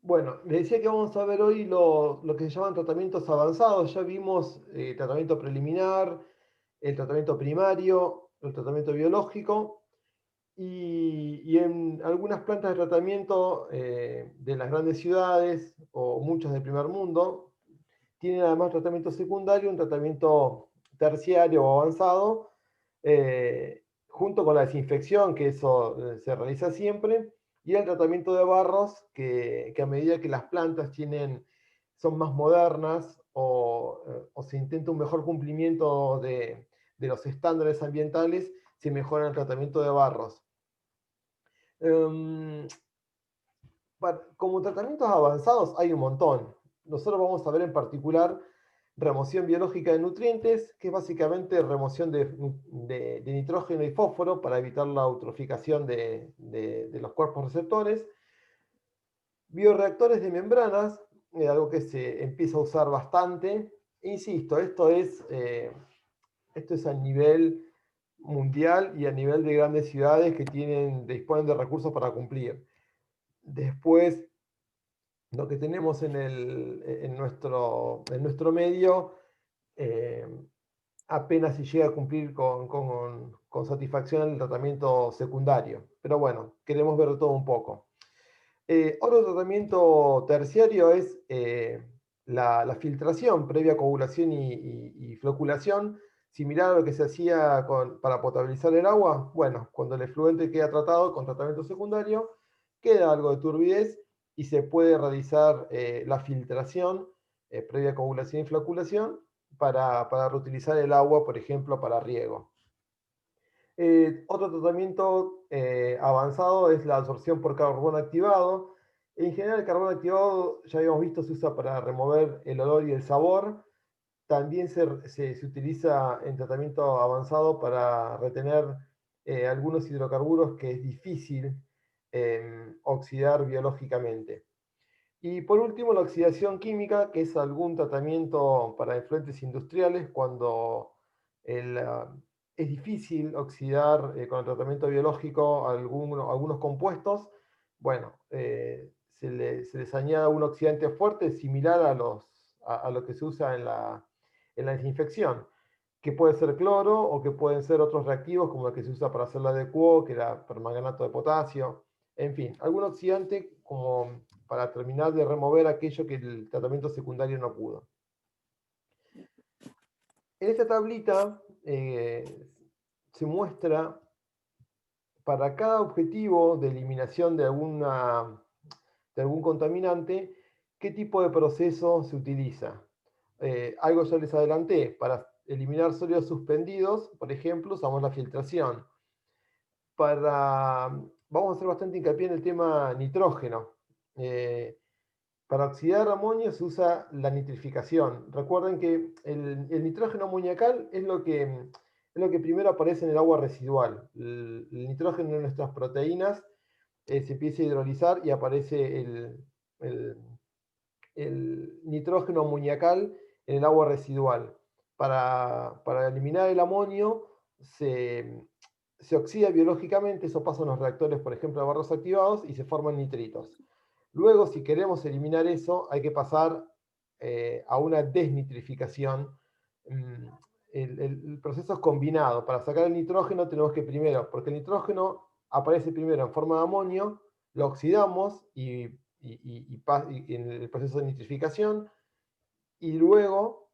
Bueno, le decía que vamos a ver hoy lo que se llaman tratamientos avanzados. Ya vimos tratamiento preliminar, el tratamiento primario, el tratamiento biológico y en algunas plantas de tratamiento de las grandes ciudades o muchas del primer mundo tienen además tratamiento secundario, un tratamiento terciario o avanzado, junto con la desinfección, que eso se realiza siempre, y el tratamiento de barros, que a medida que las plantas son más modernas o se intenta un mejor cumplimiento de los estándares ambientales, se mejora el tratamiento de barros. Um, Como tratamientos avanzados hay un montón. Nosotros vamos a ver en particular remoción biológica de nutrientes, que es básicamente remoción de nitrógeno y fósforo para evitar la eutroficación de los cuerpos receptores. Bioreactores de membranas, algo que se empieza a usar bastante. Insisto, esto es a nivel mundial y a nivel de grandes ciudades que disponen de recursos para cumplir. Después, lo que tenemos en nuestro medio, eh, apenas si llega a cumplir con satisfacción el tratamiento secundario. Pero bueno, queremos ver todo un poco. Otro tratamiento terciario es la filtración previa a coagulación y floculación, similar a lo que se hacía para potabilizar el agua. Bueno, cuando el efluente queda tratado con tratamiento secundario, queda algo de turbidez y se puede realizar la filtración previa a coagulación y floculación para reutilizar el agua, por ejemplo, para riego. Otro tratamiento avanzado es la absorción por carbono activado. En general, el carbono activado, ya habíamos visto, se usa para remover el olor y el sabor. También se utiliza en tratamiento avanzado para retener algunos hidrocarburos que es difícil oxidar biológicamente. Y por último, la oxidación química, que es algún tratamiento para efluentes industriales cuando el, ah, es difícil oxidar con el tratamiento biológico algunos compuestos. Bueno, se les añade un oxidante fuerte similar a lo que se usa en la desinfección, que puede ser cloro o que pueden ser otros reactivos como el que se usa para hacer la DQO, que era permanganato de potasio. En fin, algún oxidante como para terminar de remover aquello que el tratamiento secundario no pudo. En esta tablita se muestra para cada objetivo de eliminación de algún contaminante qué tipo de proceso se utiliza. Algo ya les adelanté, para eliminar sólidos suspendidos, por ejemplo, usamos la filtración. Vamos a hacer bastante hincapié en el tema nitrógeno. Eh, Para oxidar amonio se usa la nitrificación. Recuerden que el nitrógeno amoníacal es lo que primero aparece en el agua residual. El nitrógeno en nuestras proteínas se empieza a hidrolizar y aparece el- el nitrógeno amoníacal en el agua residual. Para eliminar el amonio se oxida biológicamente, eso pasa en los reactores, por ejemplo, de barros activados y se forman nitritos. Luego, si queremos eliminar eso, hay que pasar a una desnitrificación. Mm, el proceso es combinado. Para sacar el nitrógeno tenemos que primero, porque el nitrógeno aparece primero en forma de amonio, lo oxidamos y en el proceso de nitrificación, y luego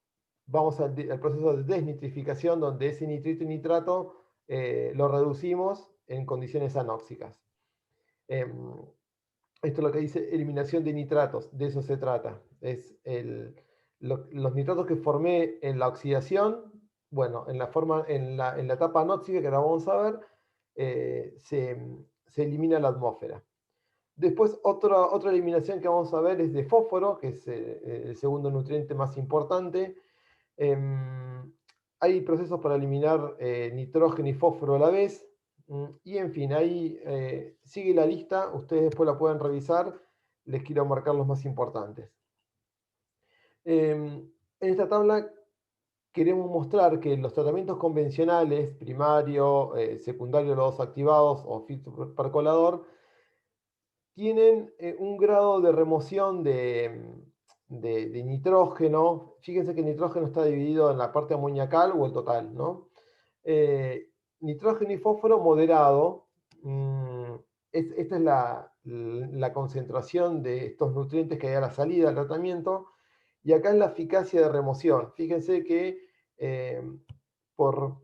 vamos al proceso de desnitrificación, donde ese nitrito y nitrato lo reducimos en condiciones anóxicas. Em, Esto es lo que dice eliminación de nitratos, de eso se trata. Los nitratos que formé en la oxidación, bueno, en la etapa anóxica, que ahora vamos a ver, se elimina la atmósfera. Después, otra eliminación que vamos a ver es de fósforo, que es el segundo nutriente más importante. Em, Hay procesos para eliminar nitrógeno y fósforo a la vez. Y en fin, ahí sigue la lista, ustedes después la pueden revisar, les quiero marcar los más importantes. En esta tabla queremos mostrar que los tratamientos convencionales, primario, secundario, los dos activados o filtro percolador, tienen un grado de remoción de nitrógeno. Fíjense que el nitrógeno está dividido en la parte amoníacal o el total, ¿no? Eh, Nitrógeno y fósforo moderado. mm, Esta es la concentración de estos nutrientes que hay a la salida del tratamiento. Y acá es la eficacia de remoción. Fíjense que eh, por,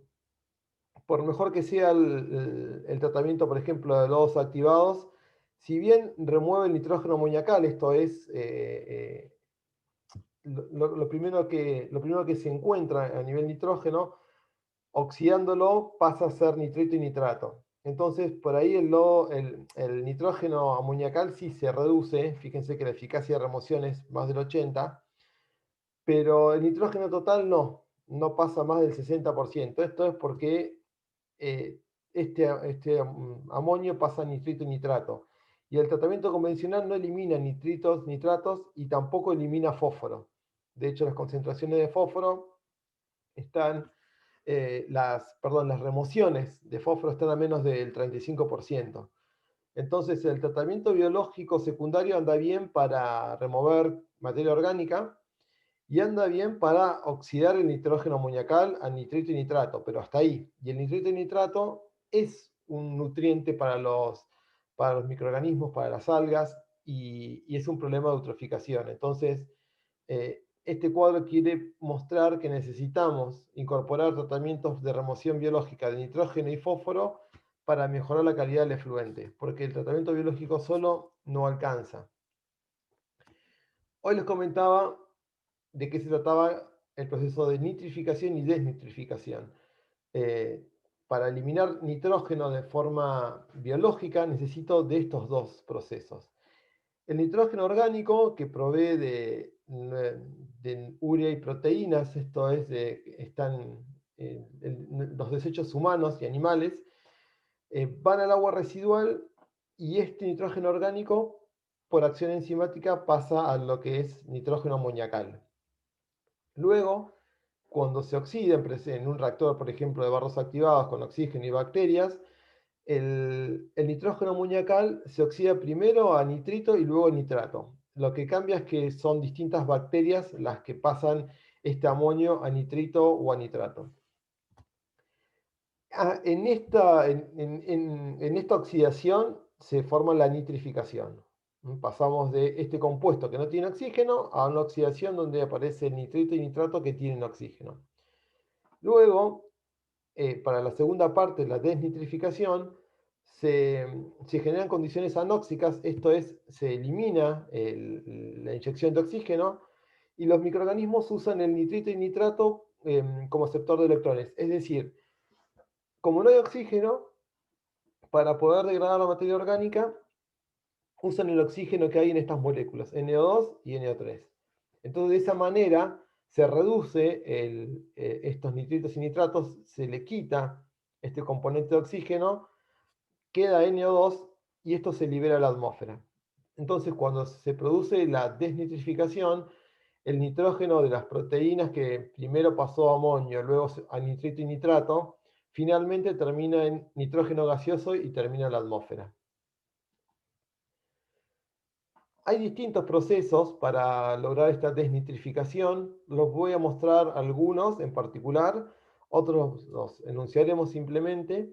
por mejor que sea el tratamiento, por ejemplo, de lodos activados, si bien remueve el nitrógeno amoníacal, esto es lo primero que se encuentra a nivel nitrógeno, oxidándolo pasa a ser nitrito y nitrato. Entonces, por ahí el nitrógeno amoníacal sí se reduce, fíjense que la eficacia de remoción es más del 80%, pero el nitrógeno total no pasa más del 60%. Esto es porque eh, este amonio pasa a nitrito y nitrato. Y el tratamiento convencional no elimina nitritos, nitratos y tampoco elimina fósforo. De hecho, las concentraciones de fósforo están, las remociones de fósforo están a menos del 35%. Entonces, el tratamiento biológico secundario anda bien para remover materia orgánica y anda bien para oxidar el nitrógeno amoníacal a nitrito y nitrato, pero hasta ahí. Y el nitrito y nitrato es un nutriente para los microorganismos, para las algas, y es un problema de eutroficación. Entonces, este cuadro quiere mostrar que necesitamos incorporar tratamientos de remoción biológica de nitrógeno y fósforo para mejorar la calidad del efluente, porque el tratamiento biológico solo no alcanza. Hoy les comentaba de qué se trataba el proceso de nitrificación y desnitrificación. Eh, para eliminar nitrógeno de forma biológica necesito de estos dos procesos. El nitrógeno orgánico, que provee de urea y proteínas, esto es, están los desechos humanos y animales, van al agua residual y este nitrógeno orgánico, por acción enzimática, pasa a lo que es nitrógeno amoniacal. Luego, cuando se oxida en un reactor, por ejemplo, de barros activados con oxígeno y bacterias, el nitrógeno amoníacal se oxida primero a nitrito y luego a nitrato. Lo que cambia es que son distintas bacterias las que pasan este amonio a nitrito o a nitrato. En esta oxidación se forma la nitrificación. Pasamos de este compuesto que no tiene oxígeno a una oxidación donde aparece el nitrito y nitrato que tienen oxígeno. Luego, para la segunda parte, la desnitrificación, se generan condiciones anóxicas, esto es, se elimina la inyección de oxígeno y los microorganismos usan el nitrito y nitrato como aceptor de electrones. Es decir, como no hay oxígeno, para poder degradar la materia orgánica, usan el oxígeno que hay en estas moléculas, NO2 y NO3. Entonces, de esa manera se reduce estos nitritos y nitratos, se le quita este componente de oxígeno, queda NO2 y esto se libera a la atmósfera. Entonces, cuando se produce la desnitrificación, el nitrógeno de las proteínas que primero pasó a amonio, luego a nitrito y nitrato, finalmente termina en nitrógeno gaseoso y termina en la atmósfera. Hay distintos procesos para lograr esta desnitrificación. Los voy a mostrar algunos en particular, otros los enunciaremos simplemente,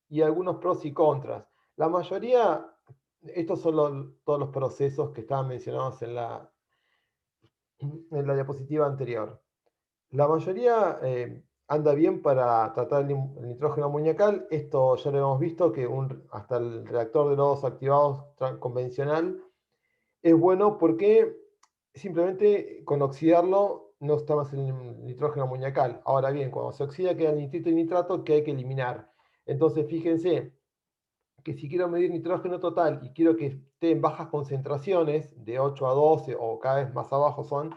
y algunos pros y contras. La mayoría, estos son todos los procesos que estaban mencionados en la diapositiva anterior. La mayoría anda bien para tratar el nitrógeno amoníacal. Esto ya lo hemos visto, que hasta el reactor de lodos activados convencional es bueno porque simplemente con oxidarlo no está más el nitrógeno amoníacal. Ahora bien, cuando se oxida queda el nitrito y nitrato que hay que eliminar. Entonces fíjense que si quiero medir nitrógeno total y quiero que esté en bajas concentraciones, de 8 a 12 o cada vez más abajo son,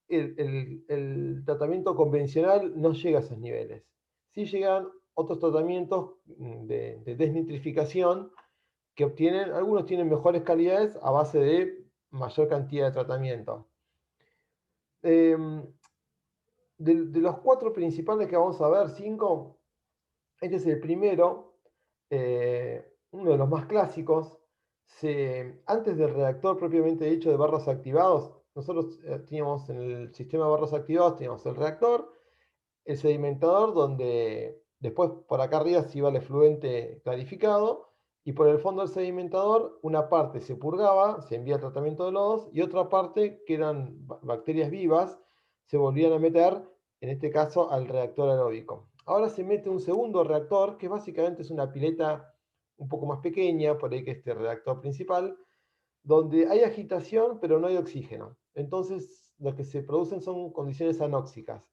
el tratamiento convencional no llega a esos niveles. Sí llegan otros tratamientos de desnitrificación que algunos tienen mejores calidades a base de mayor cantidad de tratamiento. De los 4 principales que vamos a ver, 5, este es el primero, uno de los más clásicos, Antes del reactor propiamente dicho de barros activados, nosotros teníamos en el sistema de barros activados, teníamos el reactor, el sedimentador, donde después por acá arriba se iba el efluente clarificado, y por el fondo del sedimentador una parte se purgaba, se envía al tratamiento de lodos, y otra parte, que eran bacterias vivas, se volvían a meter, en este caso, al reactor aeróbico. Ahora se mete un segundo reactor, que básicamente es una pileta un poco más pequeña, por ahí que este reactor principal, donde hay agitación, pero no hay oxígeno. Entonces, lo que se producen son condiciones anóxicas.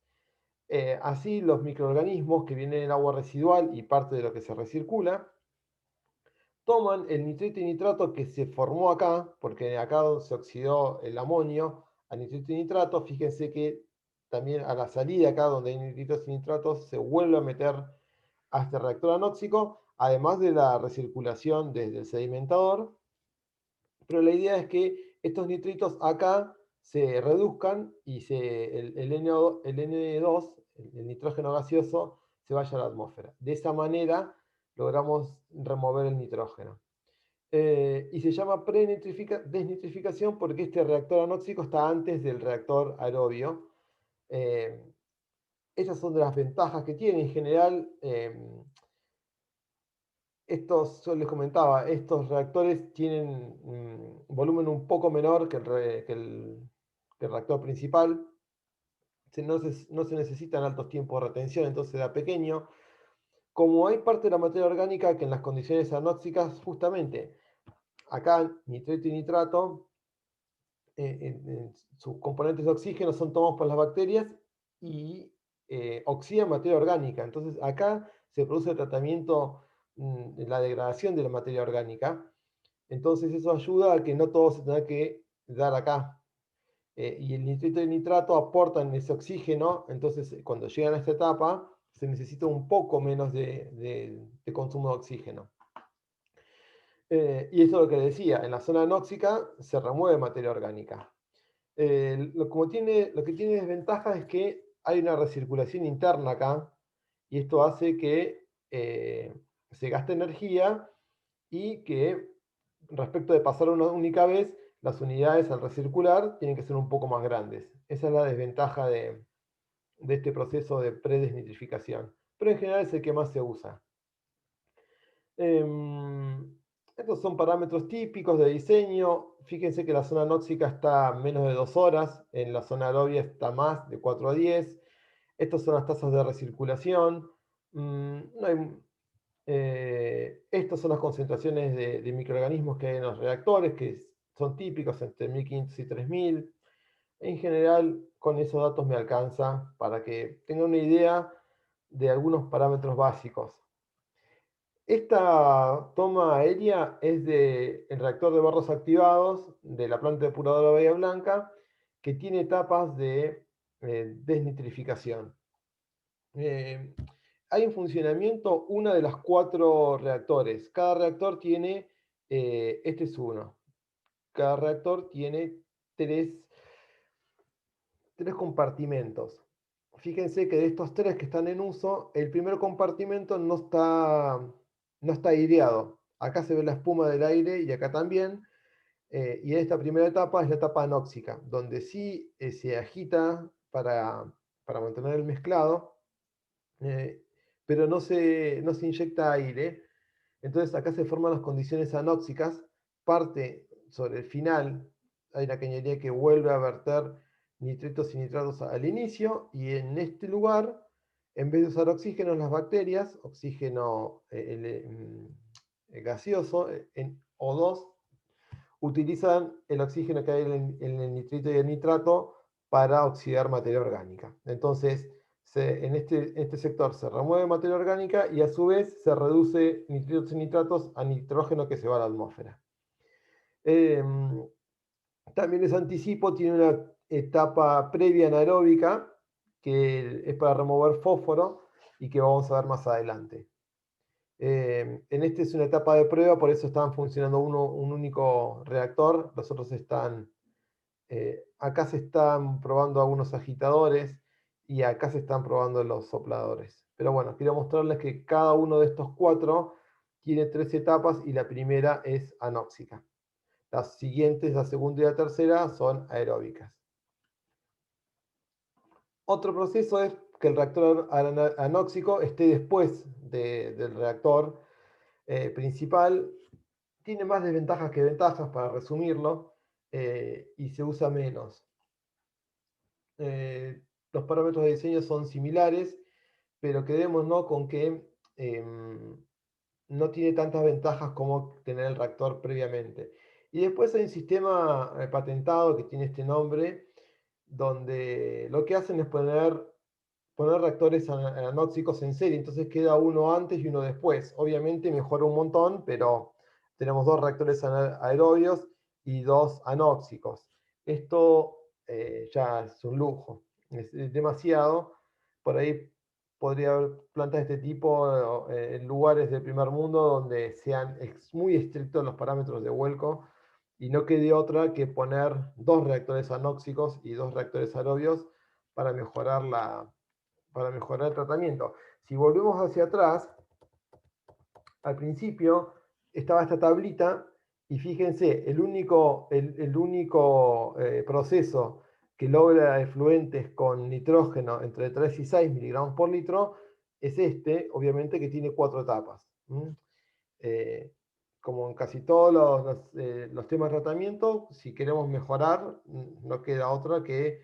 Así, los microorganismos que vienen en el agua residual y parte de lo que se recircula, toman el nitrito y nitrato que se formó acá, porque acá se oxidó el amonio a nitrito y nitrato. Fíjense que también a la salida acá, donde hay nitritos y nitratos, se vuelve a meter a este reactor anóxico, además de la recirculación desde el sedimentador. Pero la idea es que estos nitritos acá se reduzcan y el N2, el nitrógeno gaseoso, se vaya a la atmósfera. De esa manera logramos remover el nitrógeno. Y se llama desnitrificación porque este reactor anóxico está antes del reactor aerobio. Eh, Esas son de las ventajas que tiene. En general, yo les comentaba, estos reactores tienen un volumen un poco menor que el reactor principal. No se necesitan altos tiempos de retención, entonces da pequeño. Como hay parte de la materia orgánica que en las condiciones anóxicas, justamente, acá nitrito y nitrato, sus componentes de oxígeno son tomados por las bacterias y oxidan materia orgánica. Entonces acá se produce el tratamiento, la degradación de la materia orgánica. Entonces eso ayuda a que no todo se tenga que dar acá. Y el nitrito y el nitrato aportan ese oxígeno, entonces cuando llegan a esta etapa se necesita un poco menos de consumo de oxígeno. Y esto es lo que decía, en la zona anóxica se remueve materia orgánica. Lo que tiene desventaja es que hay una recirculación interna acá, y esto hace que se gaste energía y que respecto de pasar una única vez, las unidades al recircular tienen que ser un poco más grandes. Esa es la desventaja de este proceso de predesnitrificación, pero en general es el que más se usa. Estos son parámetros típicos de diseño. Fíjense que la zona anóxica está a menos de 2 horas, en la zona aerobia está más de 4 a 10. Estas son las tasas de recirculación. No hay, Estas son las concentraciones de microorganismos que hay en los reactores, que son típicos entre 1500 y 3000. En general, con esos datos me alcanza para que tengan una idea de algunos parámetros básicos. Esta toma aérea es del reactor de barros activados de la planta depuradora Bahía Blanca, que tiene etapas de desnitrificación. Hay en funcionamiento una de las 4 reactores. Cada reactor tiene, este es uno, cada reactor tiene tres, tres compartimentos. Fíjense que de estos 3 que están en uso, el primer compartimento no está aireado. Acá se ve la espuma del aire y acá también. Y esta primera etapa es la etapa anóxica, donde sí se agita para mantener el mezclado, eh, pero no se inyecta aire. Entonces acá se forman las condiciones anóxicas. Parte sobre el final, hay una cañería que vuelve a verter nitritos y nitratos al inicio, y en este lugar, en vez de usar oxígeno en las bacterias, oxígeno gaseoso, en O2, utilizan el oxígeno que hay en el nitrito y el nitrato para oxidar materia orgánica. Entonces, en este sector se remueve materia orgánica y a su vez se reduce nitritos y nitratos a nitrógeno que se va a la atmósfera. También les anticipo, tiene una etapa previa anaeróbica que es para remover fósforo y que vamos a ver más adelante. En este es una etapa de prueba, por eso están funcionando un único reactor. Los otros acá se están probando algunos agitadores y acá se están probando los sopladores. Pero bueno, quiero mostrarles que cada uno de estos 4 tiene 3 etapas y la primera es anóxica. Las siguientes, la segunda y la tercera, son aeróbicas. Otro proceso es que el reactor anóxico esté después del reactor principal. Tiene más desventajas que ventajas, para resumirlo, y se usa menos. Los parámetros de diseño son similares, pero quedémonos con que no tiene tantas ventajas como tener el reactor previamente. Y después hay un sistema patentado que tiene este nombre, donde lo que hacen es poner reactores anóxicos en serie, entonces queda uno antes y uno después. Obviamente mejora un montón, pero tenemos dos reactores aerobios y dos anóxicos. Esto ya es un lujo, es demasiado. Por ahí podría haber plantas de este tipo en lugares del primer mundo donde sean muy estrictos los parámetros de vuelco y no quede otra que poner dos reactores anóxicos y dos reactores aerobios para mejorar el tratamiento. Si volvemos hacia atrás, al principio estaba esta tablita y fíjense, el único proceso que logra efluentes con nitrógeno entre 3 y 6 miligramos por litro es este, obviamente que tiene 4 etapas. Eh, como en casi todos los temas de tratamiento, si queremos mejorar, no queda otra que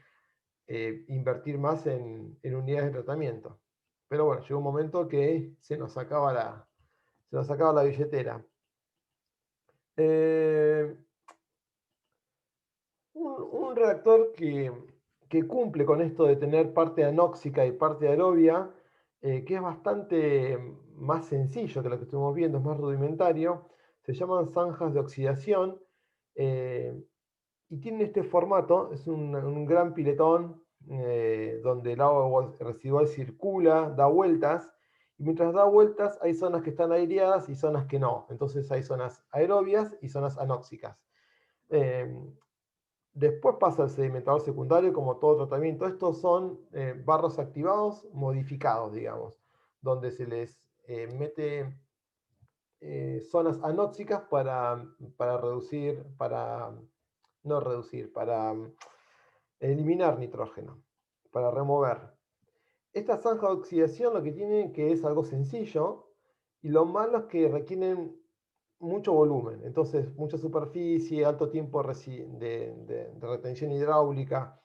invertir más en unidades de tratamiento. Pero bueno, llegó un momento que se nos acaba la billetera. Eh, un reactor que cumple con esto de tener parte anóxica y parte aerobia, que es bastante más sencillo que lo que estuvimos viendo, es más rudimentario, se llaman zanjas de oxidación, eh, y tienen este formato, es un gran piletón donde el agua residual circula, da vueltas, y mientras da vueltas hay zonas que están aireadas y zonas que no. Entonces hay zonas aerobias y zonas anóxicas. Eh, Después pasa el sedimentador secundario, como todo tratamiento. Estos son barros activados modificados, digamos, donde se les mete zonas anóxicas para reducir, no reducir, para eliminar nitrógeno, para remover. Esta zanja de oxidación lo que tienen que es algo sencillo, y lo malo es que requieren mucho volumen, entonces mucha superficie, alto tiempo de retención hidráulica,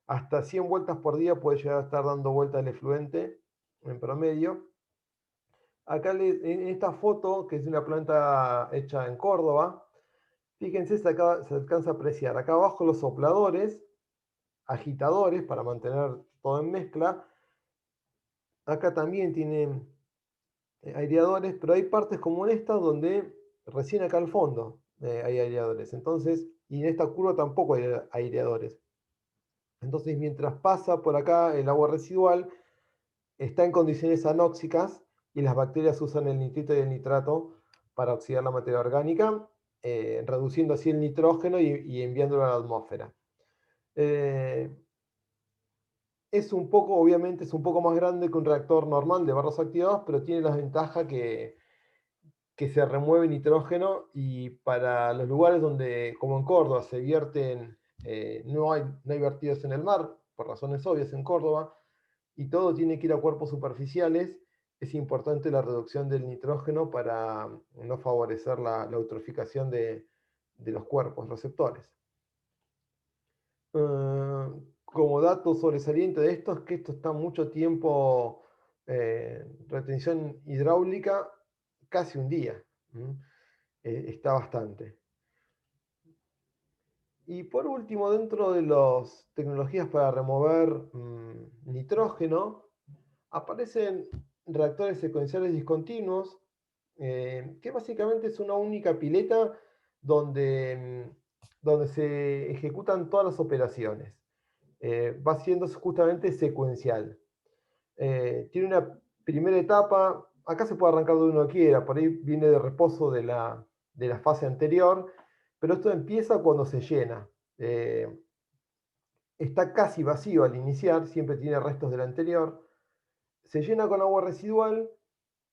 hasta 100 vueltas por día puede llegar a estar dando vueltas el efluente en promedio. Acá en esta foto, que es de una planta hecha en Córdoba, fíjense, se alcanza a apreciar acá abajo los sopladores, agitadores para mantener todo en mezcla. Acá también tienen aireadores, pero hay partes como esta donde recién acá al fondo hay aireadores. Entonces, y en esta curva tampoco hay aireadores. Entonces, mientras pasa por acá el agua residual, está en condiciones anóxicas y las bacterias usan el nitrito y el nitrato para oxidar la materia orgánica, reduciendo así el nitrógeno y enviándolo a la atmósfera. Obviamente es un poco más grande que un reactor normal de barros activados, pero tiene la ventaja que se remueve nitrógeno, y para los lugares donde, como en Córdoba, se vierten, no hay vertidos en el mar, por razones obvias en Córdoba, y todo tiene que ir a cuerpos superficiales, es importante la reducción del nitrógeno para no favorecer la eutroficación de los cuerpos receptores. Como dato sobresaliente de esto es que esto está mucho tiempo, retención hidráulica, casi un día. Está bastante. Y por último, dentro de las tecnologías para remover nitrógeno, aparecen reactores secuenciales discontinuos, que básicamente es una única pileta donde se ejecutan todas las operaciones. Va siendo justamente secuencial. Tiene una primera etapa, acá se puede arrancar de uno quiera, por ahí viene de reposo de la fase anterior, pero esto empieza cuando se llena. Está casi vacío al iniciar, siempre tiene restos del anterior. Se llena con agua residual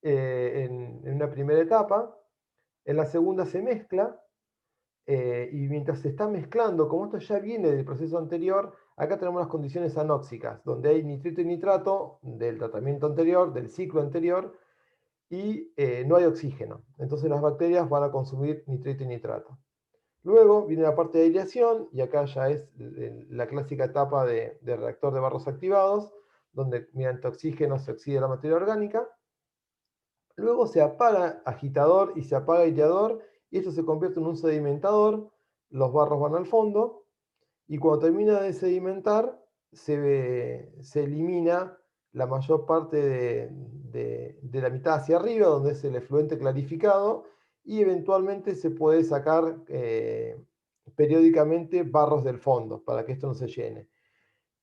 en una primera etapa, en la segunda se mezcla, Y mientras se está mezclando, como esto ya viene del proceso anterior, acá tenemos las condiciones anóxicas, donde hay nitrito y nitrato del tratamiento anterior, del ciclo anterior, y no hay oxígeno. Entonces las bacterias van a consumir nitrito y nitrato. Luego viene la parte de aireación, y acá ya es la clásica etapa de reactor de barros activados, donde mediante oxígeno se oxida la materia orgánica. Luego se apaga agitador y se apaga aireador, y esto se convierte en un sedimentador. Los barros van al fondo, y cuando termina de sedimentar, se elimina la mayor parte de la mitad hacia arriba, donde es el efluente clarificado, y eventualmente se puede sacar periódicamente barros del fondo para que esto no se llene.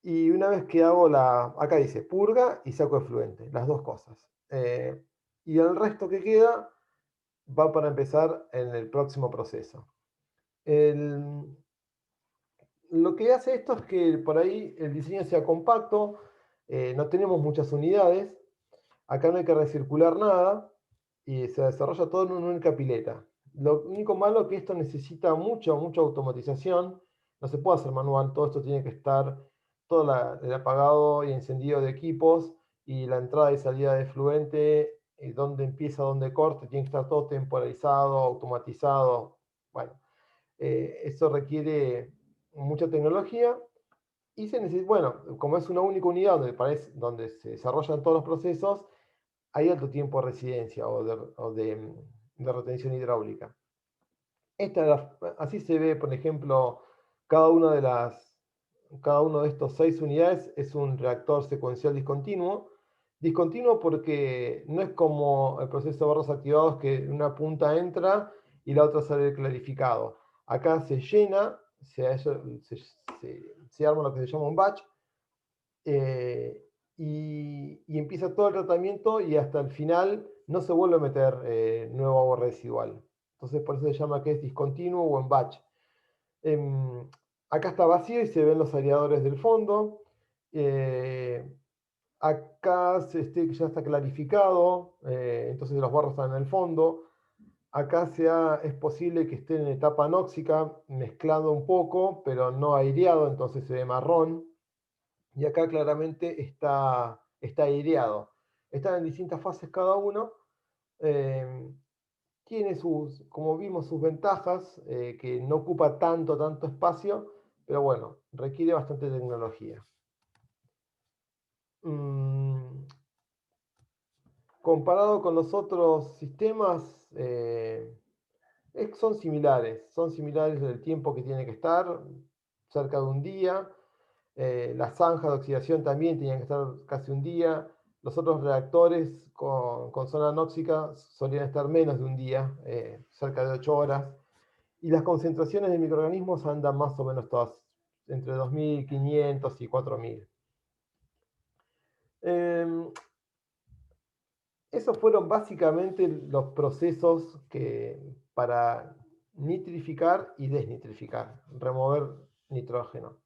Y una vez que hago acá dice purga y saco efluente, las dos cosas. Y el resto que queda va para empezar en el próximo proceso. Lo que hace esto es que por ahí el diseño sea compacto, no tenemos muchas unidades, acá no hay que recircular nada y se desarrolla todo en una única pileta. Lo único malo es que esto necesita mucha automatización, no se puede hacer manual, todo esto tiene que estar, todo el apagado y encendido de equipos y la entrada y salida de fluente, dónde empieza, dónde corta, tiene que estar todo temporalizado, automatizado. Bueno, eso requiere mucha tecnología y se necesita, bueno, como es una única unidad donde se desarrollan todos los procesos, hay alto tiempo de residencia de retención hidráulica. Así se ve, por ejemplo, cada una de cada uno de estos 6 unidades es un reactor secuencial discontinuo. Discontinuo porque no es como el proceso de barros activados que una punta entra y la otra sale clarificado. Acá se llena, se arma lo que se llama un batch, y empieza todo el tratamiento y hasta el final no se vuelve a meter nuevo agua residual. Entonces por eso se llama que es discontinuo o en batch. Em, Acá está vacío y se ven los aireadores del fondo. Eh, Acá ya está clarificado, entonces los barros están en el fondo. Acá es posible que esté en etapa anóxica, mezclado un poco, pero no aireado, entonces se ve marrón. Y acá claramente está aireado. Están en distintas fases cada uno. eh, Tiene como vimos, sus ventajas, que no ocupa tanto espacio, pero bueno, requiere bastante tecnología. Mm, Comparado con los otros sistemas, son similares el tiempo que tiene que estar, cerca de un día. Las zanjas de oxidación también tenían que estar casi un día. Los otros reactores con zona anóxica solían estar menos de un día, cerca de 8 horas. Y las concentraciones de microorganismos andan más o menos todas entre 2.500 y 4.000. Esos fueron básicamente los procesos para nitrificar y desnitrificar, remover nitrógeno.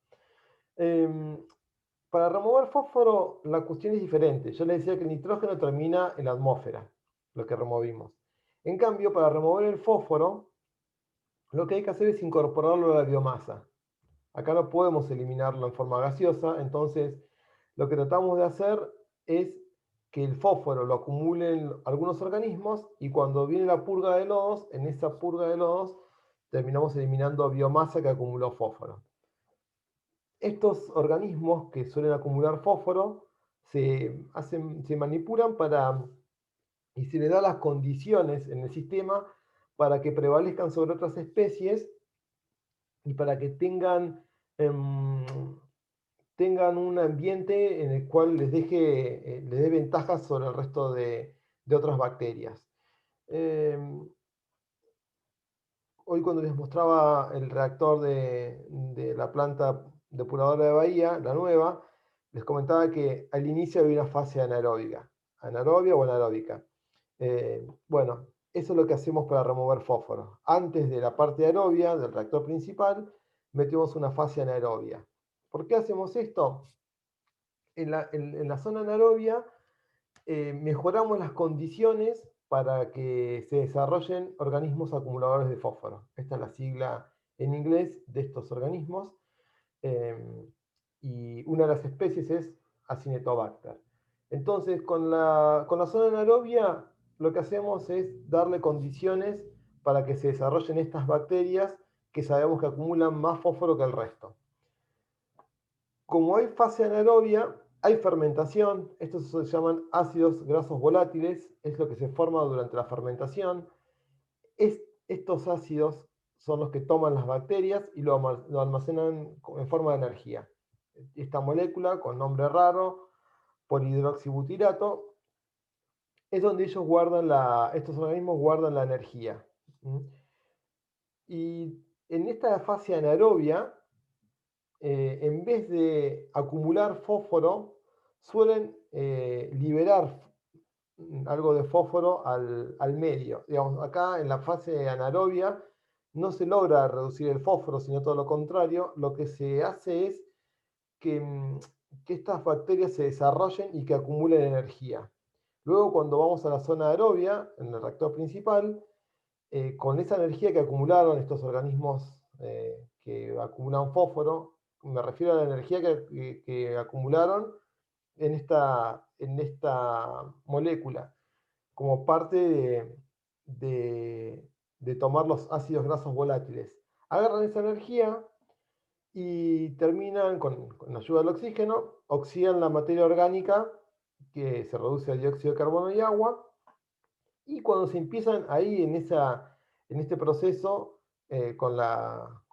Em, para remover fósforo, la cuestión es diferente. Yo les decía que el nitrógeno termina en la atmósfera, lo que removimos. En cambio, para remover el fósforo, lo que hay que hacer es incorporarlo a la biomasa. Acá no podemos eliminarlo en forma gaseosa, entonces lo que tratamos de hacer es que el fósforo lo acumulen algunos organismos y cuando viene la purga de lodos, en esa purga de lodos terminamos eliminando biomasa que acumuló fósforo. Estos organismos que suelen acumular fósforo se manipulan y se le da las condiciones en el sistema para que prevalezcan sobre otras especies y para que em, tengan un ambiente en el cual les dé ventajas sobre el resto de otras bacterias. Hoy cuando les mostraba el reactor de la planta depuradora de Bahía, la nueva, les comentaba que al inicio había una fase anaeróbica, anaerobia o anaeróbica. Bueno, eso es lo que hacemos para remover fósforo. Antes de la parte aerobia del reactor principal, metemos una fase anaerobia. ¿Por qué hacemos esto? En la zona anaerobia mejoramos las condiciones para que se desarrollen organismos acumuladores de fósforo. Esta es la sigla en inglés de estos organismos. Y una de las especies es Acinetobacter. Entonces, con la zona anaerobia, lo que hacemos es darle condiciones para que se desarrollen estas bacterias que sabemos que acumulan más fósforo que el resto. Como hay fase anaerobia, hay fermentación. Estos se llaman ácidos grasos volátiles. Es lo que se forma durante la fermentación. Estos ácidos son los que toman las bacterias y lo almacenan en forma de energía. Esta molécula, con nombre raro, polihidroxibutirato, es donde ellos guardan estos organismos guardan la energía. Y en esta fase anaerobia, en vez de acumular fósforo, suelen liberar algo de fósforo al medio. Digamos, acá en la fase anaerobia no se logra reducir el fósforo, sino todo lo contrario. Lo que se hace es que, que estas bacterias se desarrollen y que acumulen energía. Luego, cuando vamos a la zona aerobia, en el reactor principal, con esa energía que acumularon estos organismos que acumulan fósforo, me refiero a la energía que acumularon en esta molécula, como parte de tomar los ácidos grasos volátiles. Agarran esa energía y terminan con ayuda del oxígeno, oxidan la materia orgánica que se reduce a dióxido de carbono y agua, y cuando se empiezan ahí en este proceso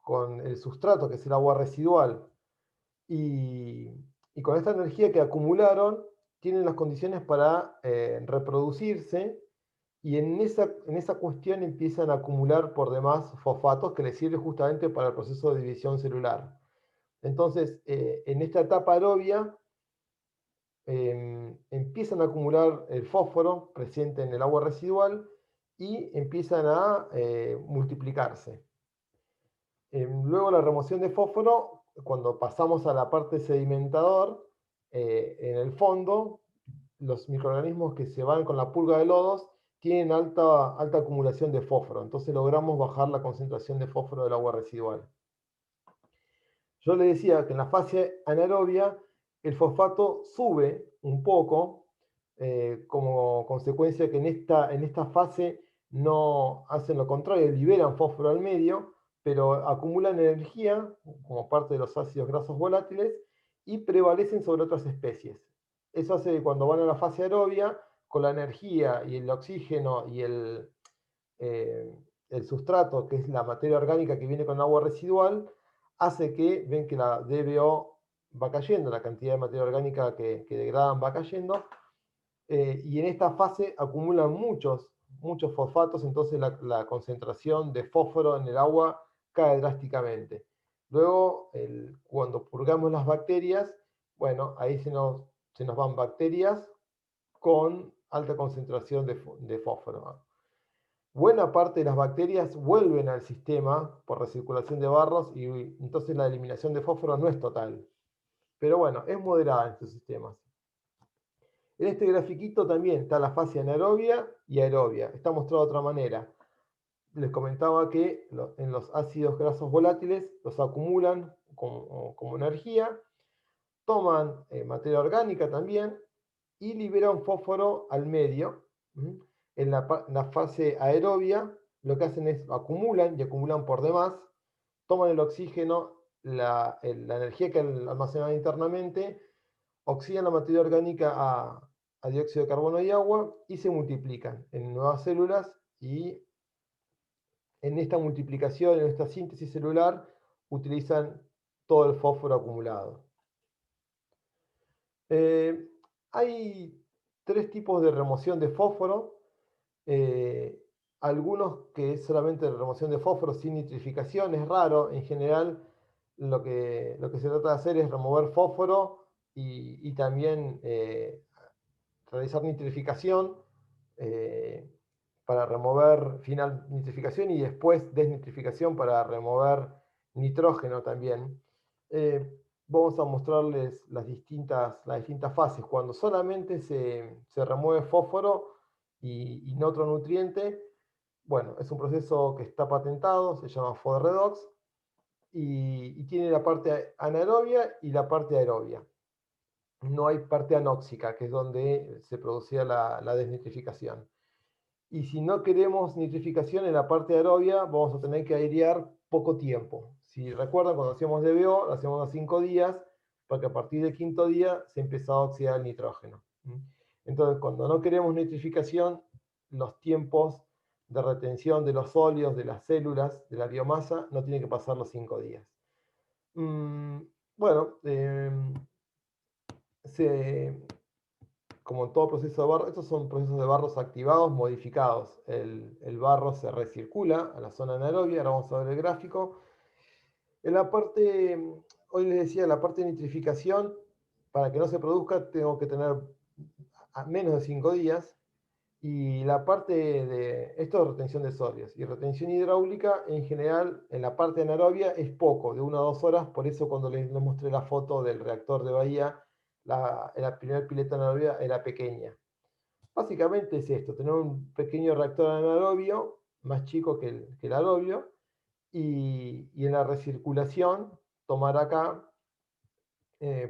con el sustrato, que es el agua residual, y, y con esta energía que acumularon, tienen las condiciones para reproducirse, y en esa cuestión empiezan a acumular por demás fosfatos que les sirve justamente para el proceso de división celular. Entonces, en esta etapa aerobia, empiezan a acumular el fósforo presente en el agua residual y empiezan a multiplicarse. Luego la remoción de fósforo, cuando pasamos a la parte sedimentador, en el fondo, los microorganismos que se van con la purga de lodos tienen alta acumulación de fósforo, entonces logramos bajar la concentración de fósforo del agua residual. Yo le decía que en la fase anaerobia el fosfato sube un poco, como consecuencia que en esta fase no hacen lo contrario, liberan fósforo al medio, pero acumulan energía como parte de los ácidos grasos volátiles y prevalecen sobre otras especies. Eso hace que cuando van a la fase aerobia, con la energía y el oxígeno y eh, el sustrato, que es la materia orgánica que viene con agua residual, hace que, ven que la DBO va cayendo, la cantidad de materia orgánica que degradan va cayendo, y en esta fase acumulan muchos fosfatos, entonces la concentración de fósforo en el agua cae drásticamente. Luego, cuando purgamos las bacterias, bueno, ahí se nos van bacterias con alta concentración de fósforo. Buena parte de las bacterias vuelven al sistema por recirculación de barros y entonces la eliminación de fósforo no es total. Pero bueno, es moderada en estos sistemas. En este grafiquito también está la fase anaerobia y aerobia. Está mostrado de otra manera. Les comentaba que en los ácidos grasos volátiles los acumulan como energía, toman materia orgánica también y liberan fósforo al medio. En la fase aerobia lo que hacen es acumulan y acumulan por demás, toman el oxígeno, la energía que almacenan internamente, oxidan la materia orgánica a dióxido de carbono y agua y se multiplican en nuevas células, y en esta multiplicación, en esta síntesis celular, utilizan todo el fósforo acumulado. Hay tres tipos de remoción de fósforo. Algunos que es solamente remoción de fósforo sin nitrificación, es raro. En general, lo que se trata de hacer es remover fósforo y también realizar nitrificación, para remover final nitrificación y después desnitrificación para remover nitrógeno también. Vamos a mostrarles las distintas fases. Cuando solamente se remueve fósforo, y no otro nutriente. Bueno, es un proceso que está patentado, se llama FODRedox, y tiene la parte anaerobia y la parte aerobia. No hay parte anóxica, que es donde se producía la desnitrificación. Y si no queremos nitrificación en la parte aerobia, vamos a tener que airear poco tiempo. Si recuerdan, cuando hacíamos DBO, lo hacíamos a 5 días, porque a partir del quinto día se empezaba a oxidar el nitrógeno. Entonces, cuando no queremos nitrificación, los tiempos de retención de los óleos, de las células, de la biomasa, no tienen que pasar los 5 días. Bueno, como en todo proceso de barro, estos son procesos de barros activados, modificados. El barro se recircula a la zona anaerobia, ahora vamos a ver el gráfico. En la parte, hoy les decía, la parte de nitrificación, para que no se produzca, tengo que tener a menos de 5 días. Y la parte de, esto es retención de sólidos. Y retención hidráulica, en general, en la parte anaerobia es poco, de 1 a 2 horas. Por eso cuando les mostré la foto del reactor de Bahía, la primera pileta anaerobia era pequeña. Básicamente es esto, tener un pequeño reactor anaerobio, más chico que el aerobio, y en la recirculación tomar acá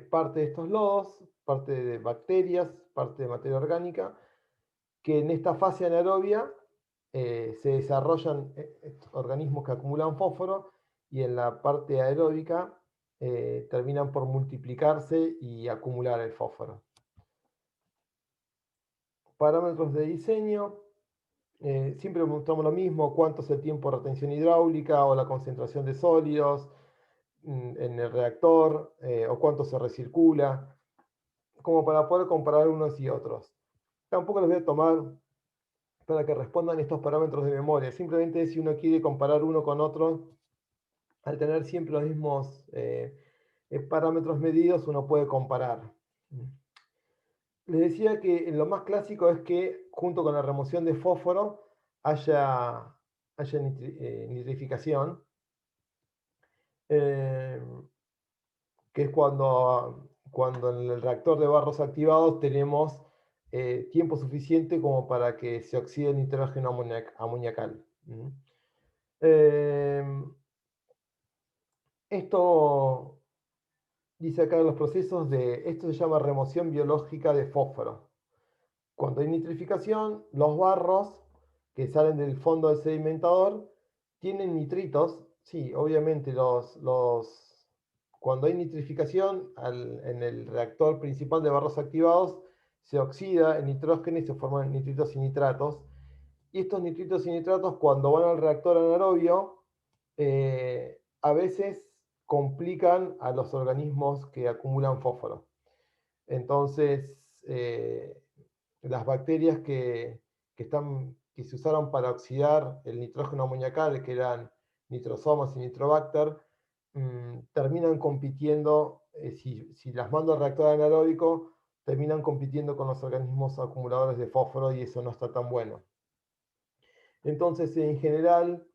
parte de estos lodos, parte de bacterias, parte de materia orgánica, que en esta fase anaerobia se desarrollan organismos que acumulan fósforo y en la parte aeróbica terminan por multiplicarse y acumular el fósforo. Parámetros de diseño. Siempre mostramos lo mismo, cuánto es el tiempo de retención hidráulica o la concentración de sólidos en el reactor, o cuánto se recircula, como para poder comparar unos y otros. Tampoco les voy a tomar para que respondan estos parámetros de memoria, simplemente si uno quiere comparar uno con otro, al tener siempre los mismos parámetros medidos, uno puede comparar. Les decía que lo más clásico es que junto con la remoción de fósforo haya nitrificación, eh, que es cuando en el reactor de barros activados tenemos tiempo suficiente como para que se oxide el nitrógeno amoniacal. Eh, Esto dice acá en los procesos esto se llama remoción biológica de fósforo. Cuando hay nitrificación, los barros que salen del fondo del sedimentador tienen nitritos. Sí, obviamente cuando hay nitrificación en el reactor principal de barros activados, se oxida el nitrógeno y se forman nitritos y nitratos. Y estos nitritos y nitratos, cuando van al reactor anaerobio, a veces complican a los organismos que acumulan fósforo. Entonces, las bacterias que se usaron para oxidar el nitrógeno amoniacal, que eran nitrosomas y nitrobacter, terminan compitiendo, si las mando al reactor anaeróbico, terminan compitiendo con los organismos acumuladores de fósforo y eso no está tan bueno. Entonces, en general,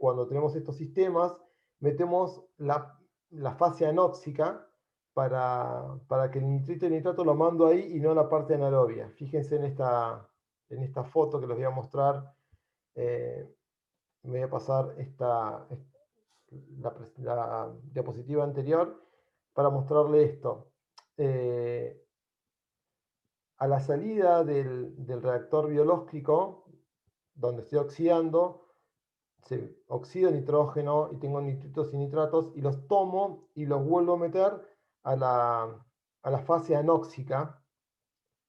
cuando tenemos estos sistemas, metemos la fase anóxica para que el nitrito y el nitrato lo mando ahí y no la parte anaerobia. Fíjense en esta foto que les voy a mostrar. Me voy a pasar la diapositiva anterior para mostrarle esto. A la salida del reactor biológico, donde estoy oxidando, se oxida nitrógeno y tengo nitritos y nitratos y los tomo y los vuelvo a meter a la fase anóxica,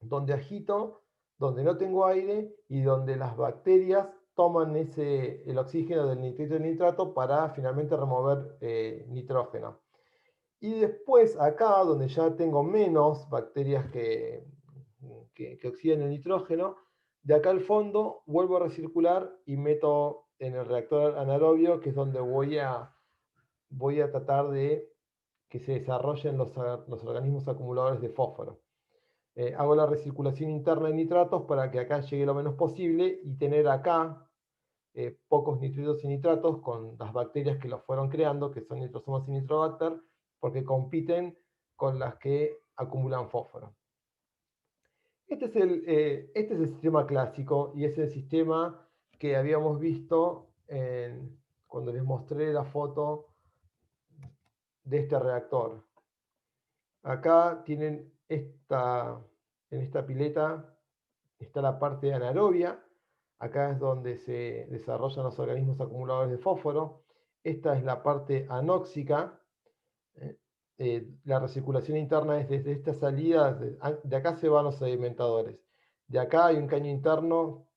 donde agito, donde no tengo aire y donde las bacterias toman el oxígeno del nitrito y el nitrato para finalmente remover nitrógeno. Y después acá, donde ya tengo menos bacterias que oxidan el nitrógeno, de acá al fondo vuelvo a recircular y meto en el reactor anaerobio, que es donde voy a tratar de que se desarrollen los organismos acumuladores de fósforo. Hago la recirculación interna de nitratos para que acá llegue lo menos posible y tener acá pocos nitritos y nitratos con las bacterias que los fueron creando, que son nitrosomas y nitrobacter, porque compiten con las que acumulan fósforo. Este es el sistema clásico y es el sistema que habíamos visto cuando les mostré la foto de este reactor. Acá tienen en esta pileta está la parte anaerobia. Acá es donde se desarrollan los organismos acumuladores de fósforo. Esta es la parte anóxica. La recirculación interna es desde esta salida, de acá se van los sedimentadores. De acá hay un caño interno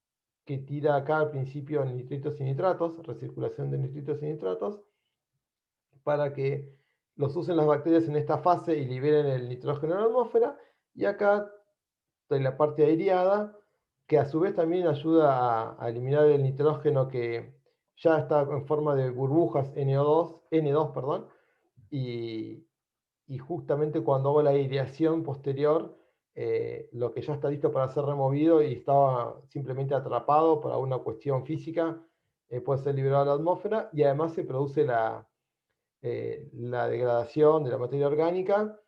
que tira acá al principio nitritos y nitratos, recirculación de nitritos y nitratos, para que los usen las bacterias en esta fase y liberen el nitrógeno en la atmósfera. Y acá está la parte aireada, que a su vez también ayuda a eliminar el nitrógeno que ya está en forma de burbujas N2, perdón, y, y justamente cuando hago la aireación posterior, lo que ya está listo para ser removido y estaba simplemente atrapado para una cuestión física, puede ser liberado a la atmósfera y además se produce la degradación de la materia orgánica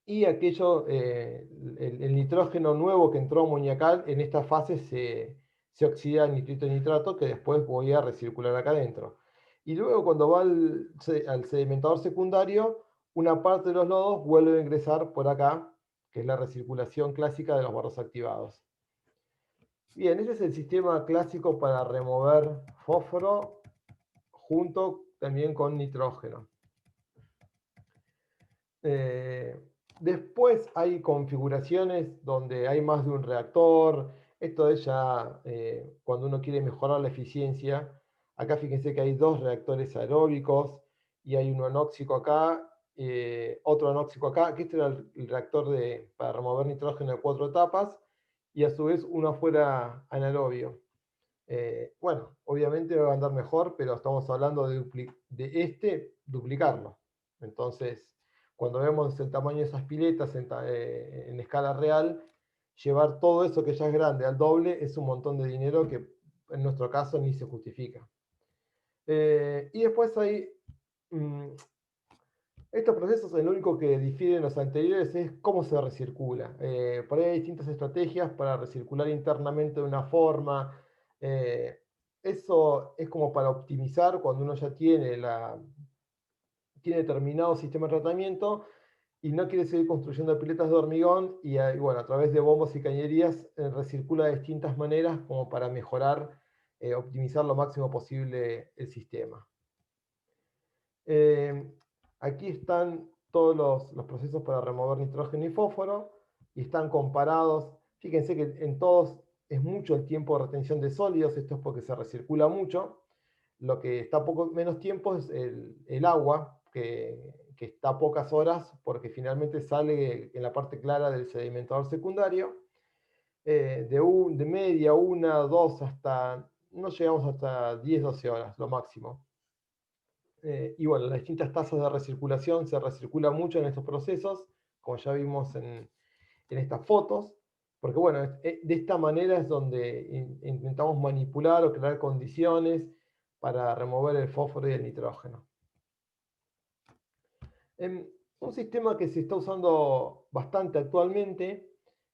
y el nitrógeno nuevo que entró amoníacal en esta fase se oxida en nitrito y nitrato que después voy a recircular acá adentro. Y luego cuando va al sedimentador secundario, una parte de los lodos vuelve a ingresar por acá, que es la recirculación clásica de los barros activados. Bien, ese es el sistema clásico para remover fósforo junto también con nitrógeno. Eh, Después hay configuraciones donde hay más de un reactor. Esto es ya cuando uno quiere mejorar la eficiencia. Acá fíjense que hay dos reactores aeróbicos y hay uno anóxico acá, otro anóxico acá, que este era el reactor para remover nitrógeno de 4 etapas y a su vez uno afuera anaerobio. Bueno, obviamente va a andar mejor, pero estamos hablando de duplicarlo. Entonces, cuando vemos el tamaño de esas piletas en escala real, llevar todo eso que ya es grande al doble es un montón de dinero que en nuestro caso ni se justifica. Y después hay estos procesos, el único que difieren los anteriores es cómo se recircula. Por ahí hay distintas estrategias para recircular internamente de una forma. Eh, Eso es como para optimizar cuando uno ya tiene determinado sistema de tratamiento y no quiere seguir construyendo piletas de hormigón y bueno, a través de bombos y cañerías recircula de distintas maneras como para mejorar, optimizar lo máximo posible el sistema. Eh, Aquí están todos los procesos para remover nitrógeno y fósforo y están comparados. Fíjense que en todos es mucho el tiempo de retención de sólidos, esto es porque se recircula mucho. Lo que está menos tiempo es el agua, que está pocas horas porque finalmente sale en la parte clara del sedimentador secundario. De media, una, dos, no llegamos hasta 10, 12 horas, lo máximo. Y bueno, las distintas tasas de recirculación se recircula mucho en estos procesos, como ya vimos en estas fotos, porque bueno, de esta manera es donde intentamos manipular o crear condiciones para remover el fósforo y el nitrógeno. Un sistema que se está usando bastante actualmente,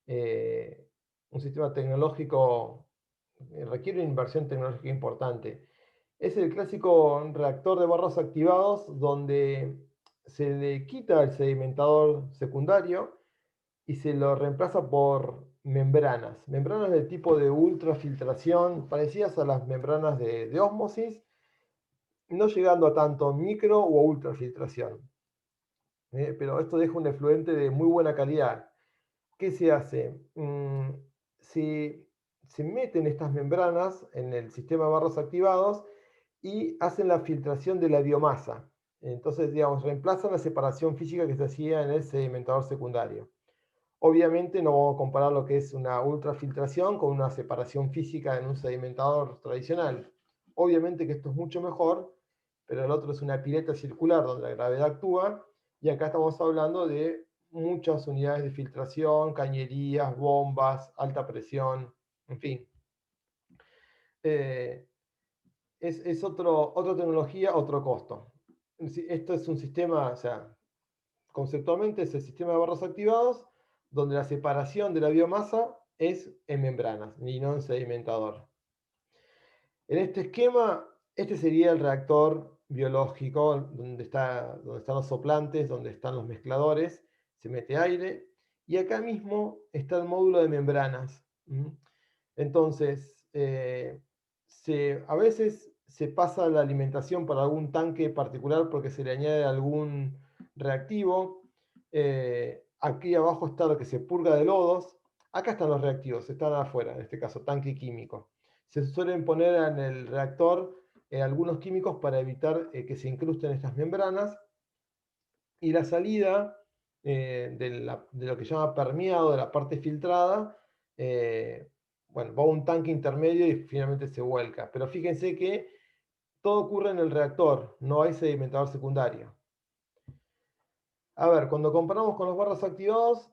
eh, un sistema tecnológico, requiere una inversión tecnológica importante. Es el clásico reactor de barros activados donde se le quita el sedimentador secundario y se lo reemplaza por membranas del tipo de ultrafiltración, parecidas a las membranas de ósmosis, no llegando a tanto micro o ultrafiltración. Pero esto deja un efluente de muy buena calidad. ¿Qué se hace? Se meten estas membranas en el sistema de barros activados y hacen la filtración de la biomasa. Entonces, digamos, reemplazan la separación física que se hacía en el sedimentador secundario. Obviamente no vamos a comparar lo que es una ultrafiltración con una separación física en un sedimentador tradicional. Obviamente que esto es mucho mejor, pero el otro es una pileta circular donde la gravedad actúa y acá estamos hablando de muchas unidades de filtración, cañerías, bombas, alta presión, en fin. Eh, es otra tecnología, otro costo. Esto es un sistema, o sea, conceptualmente es el sistema de barros activados, donde la separación de la biomasa es en membranas y no en sedimentador. En este esquema, este sería el reactor biológico, donde están los soplantes, donde están los mezcladores, se mete aire, y acá mismo está el módulo de membranas. Entonces, a veces se pasa la alimentación para algún tanque particular porque se le añade algún reactivo. Aquí abajo está lo que se purga de lodos. Acá están los reactivos, están afuera, en este caso, tanque químico. Se suelen poner en el reactor algunos químicos para evitar que se incrusten estas membranas. Y la salida de lo que se llama permeado, de la parte filtrada, bueno, va a un tanque intermedio y finalmente se vuelca. Pero fíjense que todo ocurre en el reactor, no hay sedimentador secundario. A ver, cuando comparamos con los barros activados,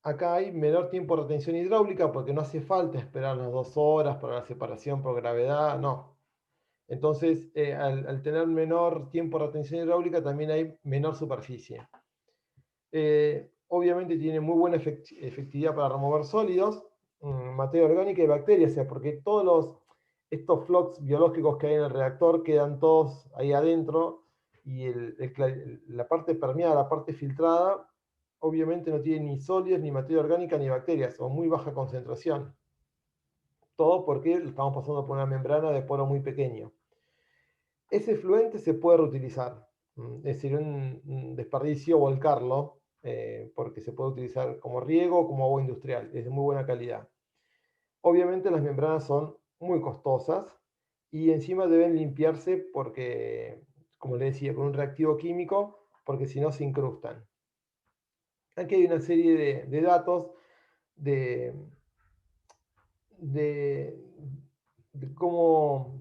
acá hay menor tiempo de retención hidráulica porque no hace falta esperar las 2 horas para la separación por gravedad, no. Entonces, al tener menor tiempo de retención hidráulica, también hay menor superficie. Obviamente tiene muy buena efectividad para remover sólidos, materia orgánica y bacterias, o sea, porque todos estos flux biológicos que hay en el reactor quedan todos ahí adentro y la parte permeada, la parte filtrada, obviamente no tiene ni sólidos, ni materia orgánica, ni bacterias, o muy baja concentración. Todo porque estamos pasando por una membrana de poro muy pequeño. Ese fluente se puede reutilizar, es decir, un desperdicio volcarlo, porque se puede utilizar como riego o como agua industrial, es de muy buena calidad. Obviamente las membranas son muy costosas y encima deben limpiarse porque, como les decía, con un reactivo químico, porque si no se incrustan. Aquí hay una serie de datos de, de, de cómo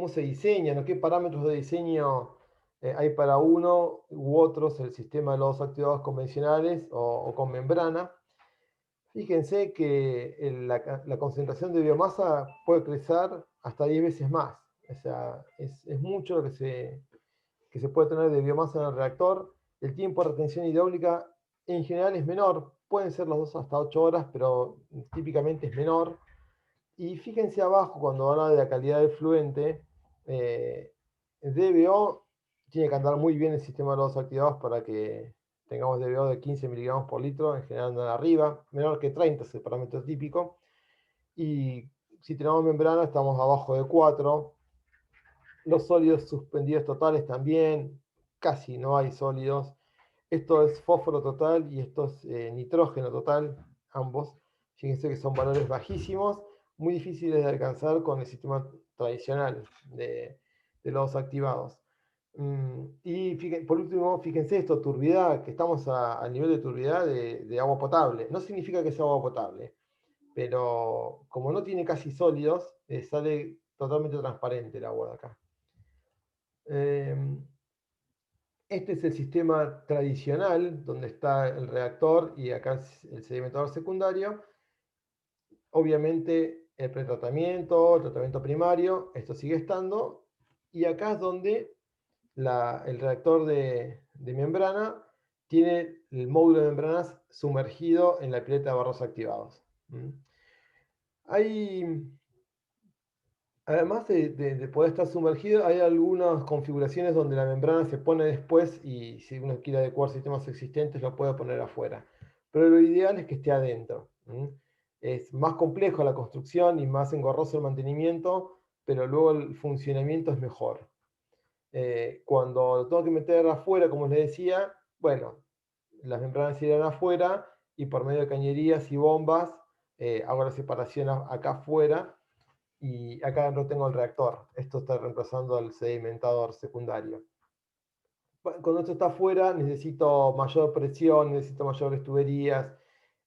se diseñan, o qué parámetros de diseño hay para uno u otros, el sistema de los activados convencionales o con membrana. Fíjense que la concentración de biomasa puede crecer hasta 10 veces más. O sea, es mucho lo que se puede tener de biomasa en el reactor. El tiempo de retención hidráulica en general es menor. Pueden ser los 2 hasta 8 horas, pero típicamente es menor. Y fíjense abajo, cuando habla de la calidad del fluente, DBO tiene que andar muy bien el sistema de lodos activados para que tengamos DBO de 15 miligramos por litro, en general andan arriba, menor que 30 es el parámetro típico. Y si tenemos membrana, estamos abajo de 4. Los sólidos suspendidos totales también, casi no hay sólidos. Esto es fósforo total y esto es nitrógeno total, ambos. Fíjense que son valores bajísimos, muy difíciles de alcanzar con el sistema tradicional de los activados. Y por último, fíjense esto, turbidez, que estamos al nivel de turbidez de agua potable. No significa que sea agua potable, pero como no tiene casi sólidos, sale totalmente transparente el agua de acá. Este es el sistema tradicional, donde está el reactor y acá el sedimentador secundario. Obviamente el pretratamiento, el tratamiento primario, esto sigue estando. Y acá es donde el reactor de membrana tiene el módulo de membranas sumergido en la pileta de barros activados. Hay Además de poder estar sumergido, hay algunas configuraciones donde la membrana se pone después y si uno quiere adecuar sistemas existentes lo puede poner afuera. Pero lo ideal es que esté adentro. Es más complejo la construcción y más engorroso el mantenimiento, pero luego el funcionamiento es mejor. Cuando lo tengo que meter afuera, como les decía, bueno, las membranas irán afuera y por medio de cañerías y bombas hago la separación acá afuera y acá no tengo el reactor. Esto está reemplazando al sedimentador secundario. Cuando esto está afuera necesito mayor presión, necesito mayores tuberías,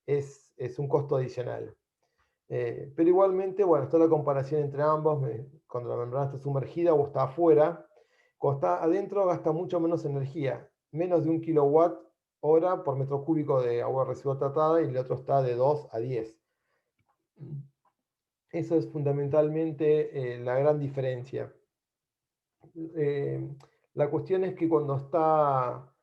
es un costo adicional. Pero igualmente, bueno, está la comparación entre ambos, cuando la membrana está sumergida o está afuera. Cuando está adentro gasta mucho menos energía, menos de 1 kilowatt hora por metro cúbico de agua residual tratada y el otro está de 2 a 10. Eso es fundamentalmente la gran diferencia. La cuestión es que cuando está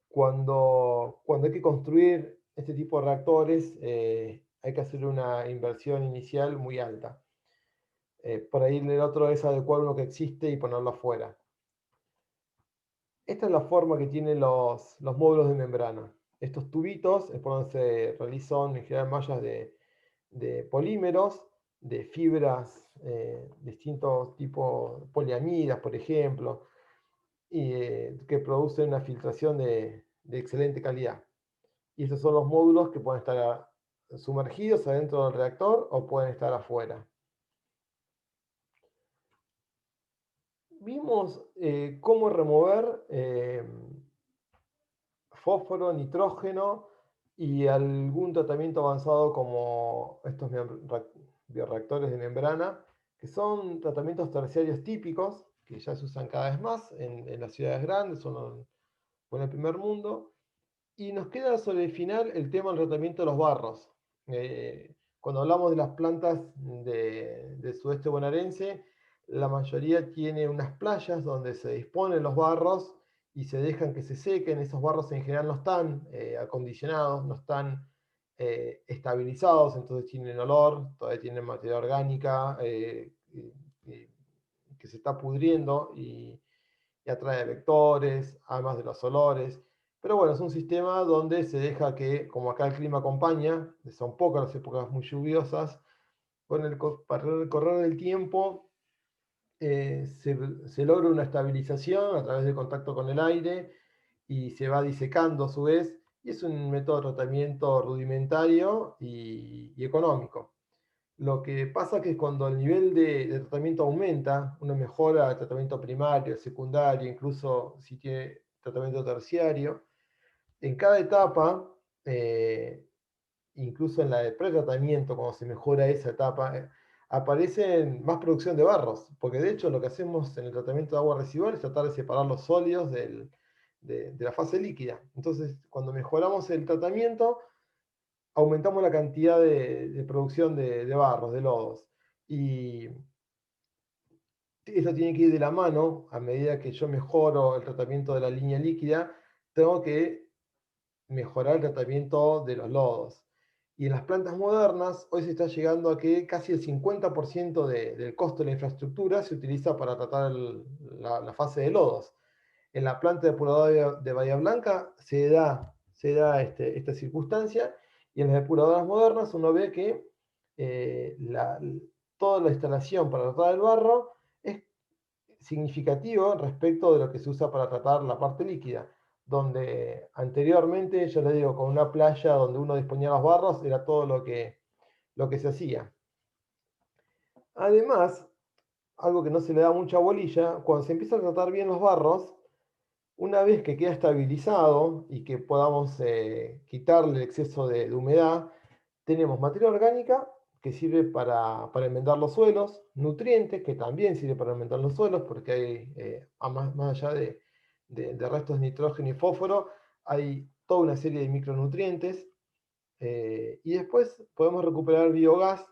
Cuando hay que construir este tipo de reactores, hay que hacer una inversión inicial muy alta. Por ahí el otro es adecuar uno que existe y ponerlo afuera. Esta es la forma que tienen los módulos de membrana. Estos tubitos es por donde se realizan en general mallas de polímeros, de fibras, distintos tipos, poliamidas, por ejemplo, y, que producen una filtración de excelente calidad. Y estos son los módulos que pueden estar sumergidos adentro del reactor o pueden estar afuera. Vimos cómo remover fósforo, nitrógeno y algún tratamiento avanzado como estos bioreactores de membrana, que son tratamientos terciarios típicos, que ya se usan cada vez más en las ciudades grandes o en el primer mundo. Y nos queda sobre el final el tema del tratamiento de los barros. Cuando hablamos de las plantas del sudeste bonaerense, la mayoría tiene unas playas donde se disponen los barros y se dejan que se sequen. Esos barros en general no están acondicionados, no están estabilizados, entonces tienen olor, todavía tienen materia orgánica que se está pudriendo y atrae vectores, además de los olores. Pero bueno, es un sistema donde se deja que, como acá el clima acompaña, son pocas las épocas muy lluviosas, con para el correr del tiempo se logra una estabilización a través del contacto con el aire y se va disecando a su vez, y es un método de tratamiento rudimentario y económico. Lo que pasa que cuando el nivel de tratamiento aumenta, uno mejora el tratamiento primario, secundario, incluso si tiene tratamiento terciario, en cada etapa, incluso en la de pretratamiento, cuando se mejora esa etapa, aparece más producción de barros, porque de hecho lo que hacemos en el tratamiento de agua residual es tratar de separar los sólidos de la fase líquida. Entonces, cuando mejoramos el tratamiento, aumentamos la cantidad de producción de barros, de lodos. Y eso tiene que ir de la mano, a medida que yo mejoro el tratamiento de la línea líquida, tengo que mejorar el tratamiento de los lodos. Y en las plantas modernas, hoy se está llegando a que casi el 50% del costo de la infraestructura se utiliza para tratar la fase de lodos. En la planta depuradora de Bahía Blanca se da esta circunstancia, y en las depuradoras modernas uno ve que eh, la- toda la instalación para tratar el barro es significativo respecto de lo que se usa para tratar la parte líquida, donde anteriormente, yo les digo, con una playa donde uno disponía los barros, era todo lo que se hacía. Además, algo que no se le da mucha bolilla, cuando se empiezan a tratar bien los barros, una vez que queda estabilizado y que podamos quitarle el exceso de humedad, tenemos materia orgánica que sirve para enmendar los suelos, nutrientes que también sirve para enmendar los suelos, porque hay, más allá de restos de nitrógeno y fósforo, hay toda una serie de micronutrientes. Y después podemos recuperar biogás,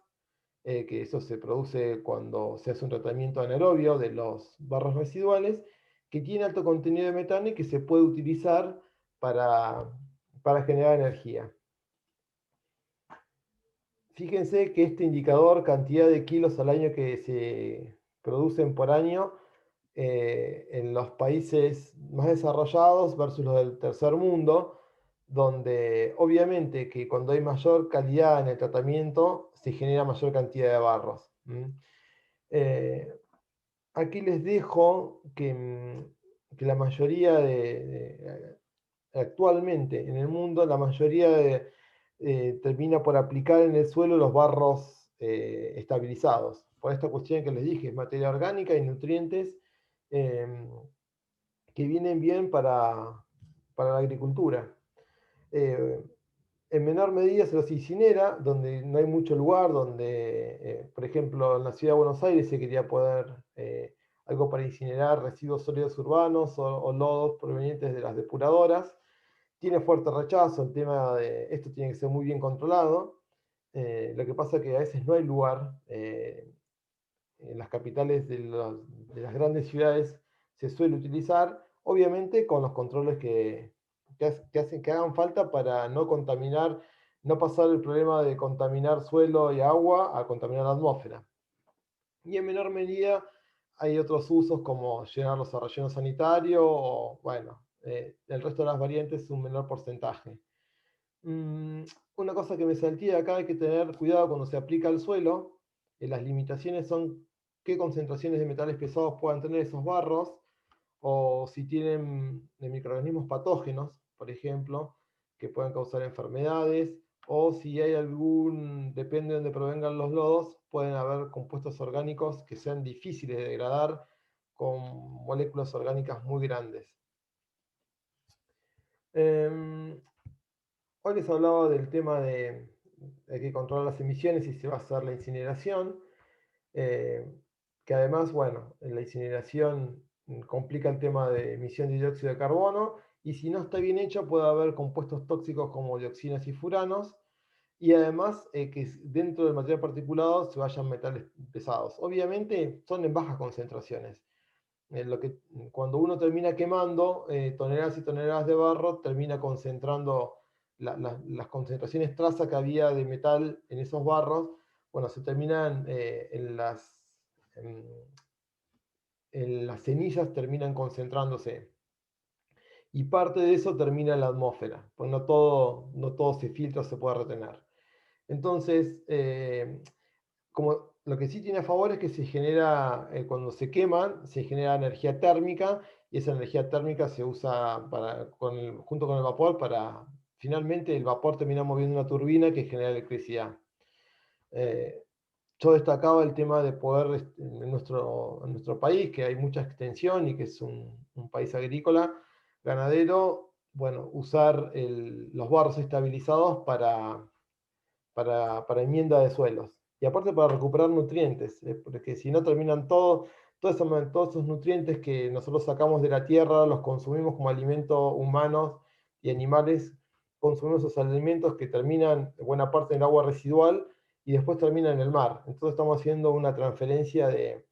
que eso se produce cuando se hace un tratamiento anaerobio de los barros residuales, que tiene alto contenido de metano y que se puede utilizar para, para generar energía. Fíjense que este indicador, cantidad de kilos al año que se producen por año en los países más desarrollados versus los del tercer mundo, donde obviamente que cuando hay mayor calidad en el tratamiento se genera mayor cantidad de barros. Eh, Aquí les dejo que la mayoría actualmente en el mundo, la mayoría termina por aplicar en el suelo los barros estabilizados. Por esta cuestión que les dije, es materia orgánica y nutrientes em, que vienen bien para la agricultura. Eh, en menor medida se los incinera, donde no hay mucho lugar, donde, por ejemplo, en la ciudad de Buenos Aires se quería poder algo para incinerar residuos sólidos urbanos o lodos provenientes de las depuradoras. Tiene fuerte rechazo el tema de esto, tiene que ser muy bien controlado. Lo que pasa es que a veces no hay lugar. En las capitales de las grandes ciudades se suele utilizar, obviamente con los controles que hagan falta para no contaminar, no pasar el problema de contaminar suelo y agua a contaminar la atmósfera. Y en menor medida hay otros usos como llenarlos a relleno sanitario o, bueno, el resto de las variantes es un menor porcentaje. Mm, una cosa que me salté de acá, hay que tener cuidado cuando se aplica al suelo. Las limitaciones son qué concentraciones de metales pesados puedan tener esos barros o si tienen microorganismos patógenos, por ejemplo, que puedan causar enfermedades, o si hay depende de dónde provengan los lodos, pueden haber compuestos orgánicos que sean difíciles de degradar con moléculas orgánicas muy grandes. Eh, Hoy les hablaba del tema de que controlar las emisiones y se va a hacer la incineración, eh, que además, bueno, en la incineración complica el tema de emisión de dióxido de carbono y si no está bien hecho puede haber compuestos tóxicos como dioxinas y furanos y además que dentro del material particulado se vayan metales pesados. Obviamente son en bajas concentraciones. Cuando uno termina quemando toneladas y toneladas de barro, termina concentrando las concentraciones traza que había de metal en esos barros, bueno, se terminan en, en las cenizas, terminan concentrándose. Y parte de eso termina en la atmósfera, pues no todo se filtra, se puede retener. Entonces, como lo que sí tiene a favor es que se genera, cuando se queman, se genera energía térmica y esa energía térmica se usa junto con el vapor para, finalmente el vapor termina moviendo una turbina que genera electricidad. Eh, yo destacaba el tema de poder, en nuestro país, que hay mucha extensión y que es un país agrícola, ganadero, bueno, usar los barros estabilizados para enmienda de suelos. Y aparte para recuperar nutrientes, porque si no terminan todos esos nutrientes que nosotros sacamos de la tierra, los consumimos como alimento humanos y animales, consumimos esos alimentos que terminan buena parte en el agua residual y después terminan en el mar. Entonces estamos haciendo una transferencia de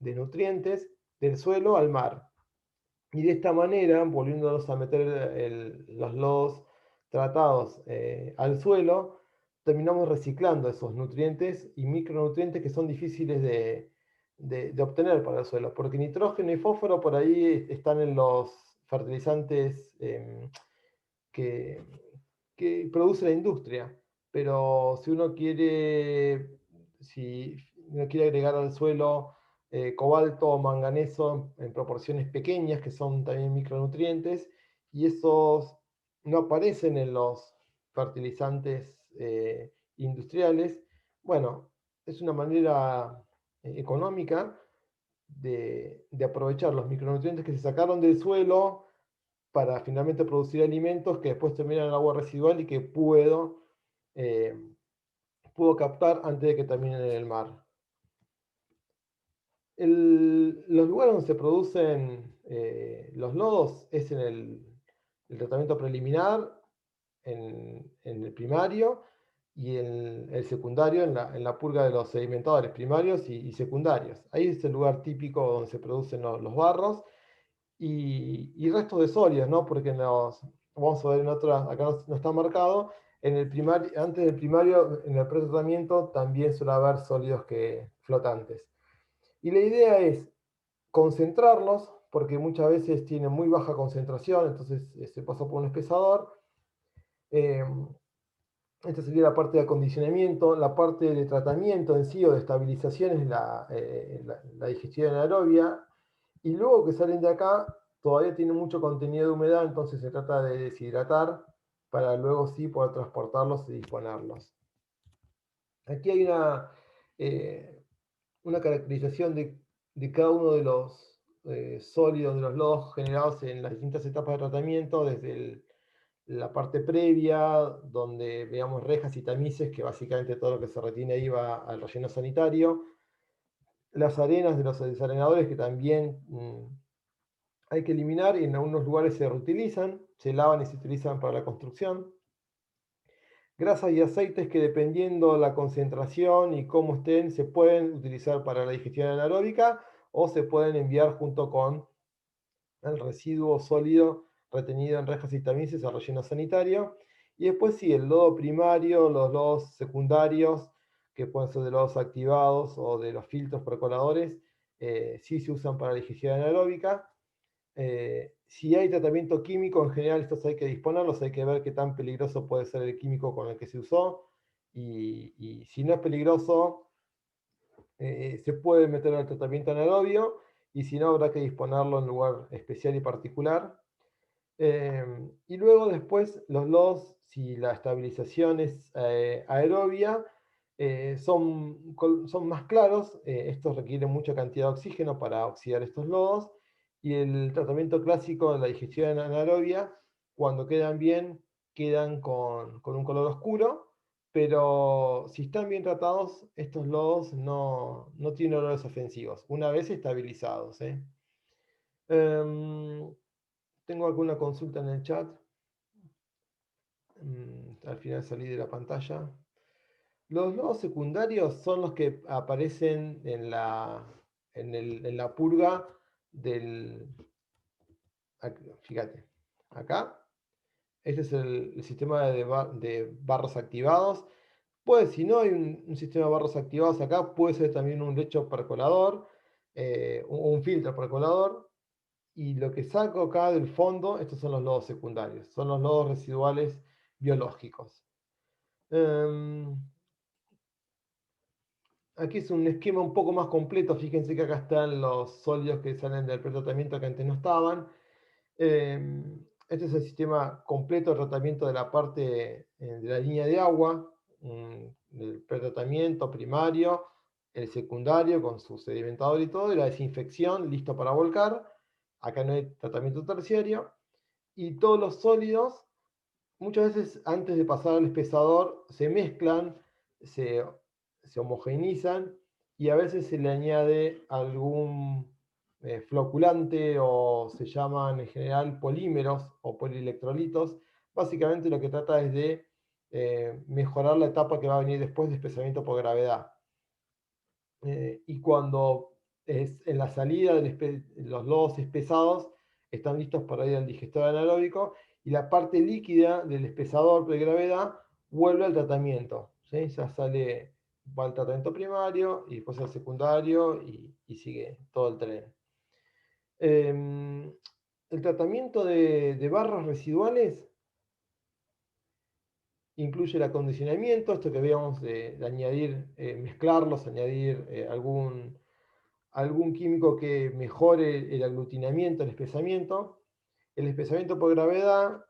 nutrientes del suelo al mar. Y de esta manera, volviéndonos a meter los lodos tratados al suelo, terminamos reciclando esos nutrientes y micronutrientes que son difíciles de obtener para el suelo, porque nitrógeno y fósforo por ahí están en los fertilizantes que, que produce la industria, pero si uno quiere agregar al suelo cobalto o manganeso en proporciones pequeñas, que son también micronutrientes, y esos no aparecen en los fertilizantes industriales, bueno, es una manera económica de aprovechar los micronutrientes que se sacaron del suelo para finalmente producir alimentos que después terminan en el agua residual y que eh, puedo captar antes de que terminen en el mar. Los lugares donde se producen los lodos es en el tratamiento preliminar, en el primario y en el secundario, en la purga de los sedimentadores primarios y secundarios. Ahí es el lugar típico donde se producen los barros y restos de sólidos, ¿no? Porque vamos a ver en otras, acá no está marcado, antes del primario, en el pretratamiento también suele haber sólidos flotantes. Y la idea es concentrarlos, porque muchas veces tienen muy baja concentración, entonces se pasa por un espesador. Eh, Esta sería la parte de acondicionamiento. La parte de tratamiento en sí o de estabilización es la digestión anaerobia. Y luego que salen de acá, todavía tienen mucho contenido de humedad, entonces se trata de deshidratar para luego sí poder transportarlos y disponerlos. Aquí hay una caracterización de cada uno de los sólidos, de los lodos generados en las distintas etapas de tratamiento, desde la parte previa, donde veamos rejas y tamices, que básicamente todo lo que se retiene ahí va al relleno sanitario, las arenas de los desarenadores que también hay que eliminar y en algunos lugares se reutilizan, se lavan y se utilizan para la construcción. Grasas y aceites que dependiendo la concentración y cómo estén, se pueden utilizar para la digestión anaeróbica o se pueden enviar junto con el residuo sólido retenido en rejas y tamices el relleno sanitario. Y después sí, el lodo primario, los lodos secundarios, que pueden ser de lodos activados o de los filtros percoladores, sí se usan para la digestión anaeróbica. Si hay tratamiento químico, en general estos hay que disponerlos, hay que ver qué tan peligroso puede ser el químico con el que se usó. Y si no es peligroso, se puede meter en el tratamiento anaerobio, y si no, habrá que disponerlo en lugar especial y particular. Y luego después los lodos, si la estabilización es aerobia, son más claros. Estos requieren mucha cantidad de oxígeno para oxidar estos lodos. Y el tratamiento clásico de la digestión anaerobia, cuando quedan bien, quedan con un color oscuro. Pero si están bien tratados, estos lodos no tienen olores ofensivos, una vez estabilizados. Em, Tengo alguna consulta en el chat. Al final salí de la pantalla. Los nodos secundarios son los que aparecen en la purga del... Fíjate, acá. Este es el sistema de barros activados. Pues si no hay un sistema de barros activados acá, puede ser también un lecho percolador, un filtro percolador. Y lo que saco acá del fondo, estos son los nodos secundarios, son los nodos residuales biológicos. Aquí es un esquema un poco más completo. Fíjense que acá están los sólidos que salen del pretratamiento que antes no estaban. Este es el sistema completo de tratamiento de la parte de la línea de agua, el pretratamiento primario, el secundario con su sedimentador y todo, y la desinfección, listo para volcar. Acá no hay tratamiento terciario. Y todos los sólidos, muchas veces antes de pasar al espesador, se mezclan, se, se homogeneizan, y a veces se le añade algún floculante, o se llaman en general polímeros o polielectrolitos. Básicamente lo que trata es de mejorar la etapa que va a venir después de espesamiento por gravedad. Y cuando es en la salida los lodos espesados están listos para ir al digestor anaeróbico, y la parte líquida del espesador de gravedad vuelve al tratamiento. ¿Sí? Ya sale, va al tratamiento primario y después al secundario, y sigue todo el tren. El tratamiento de barros residuales incluye el acondicionamiento, esto que veíamos de añadir, mezclarlos, añadir algún químico que mejore el aglutinamiento, el espesamiento. El espesamiento por gravedad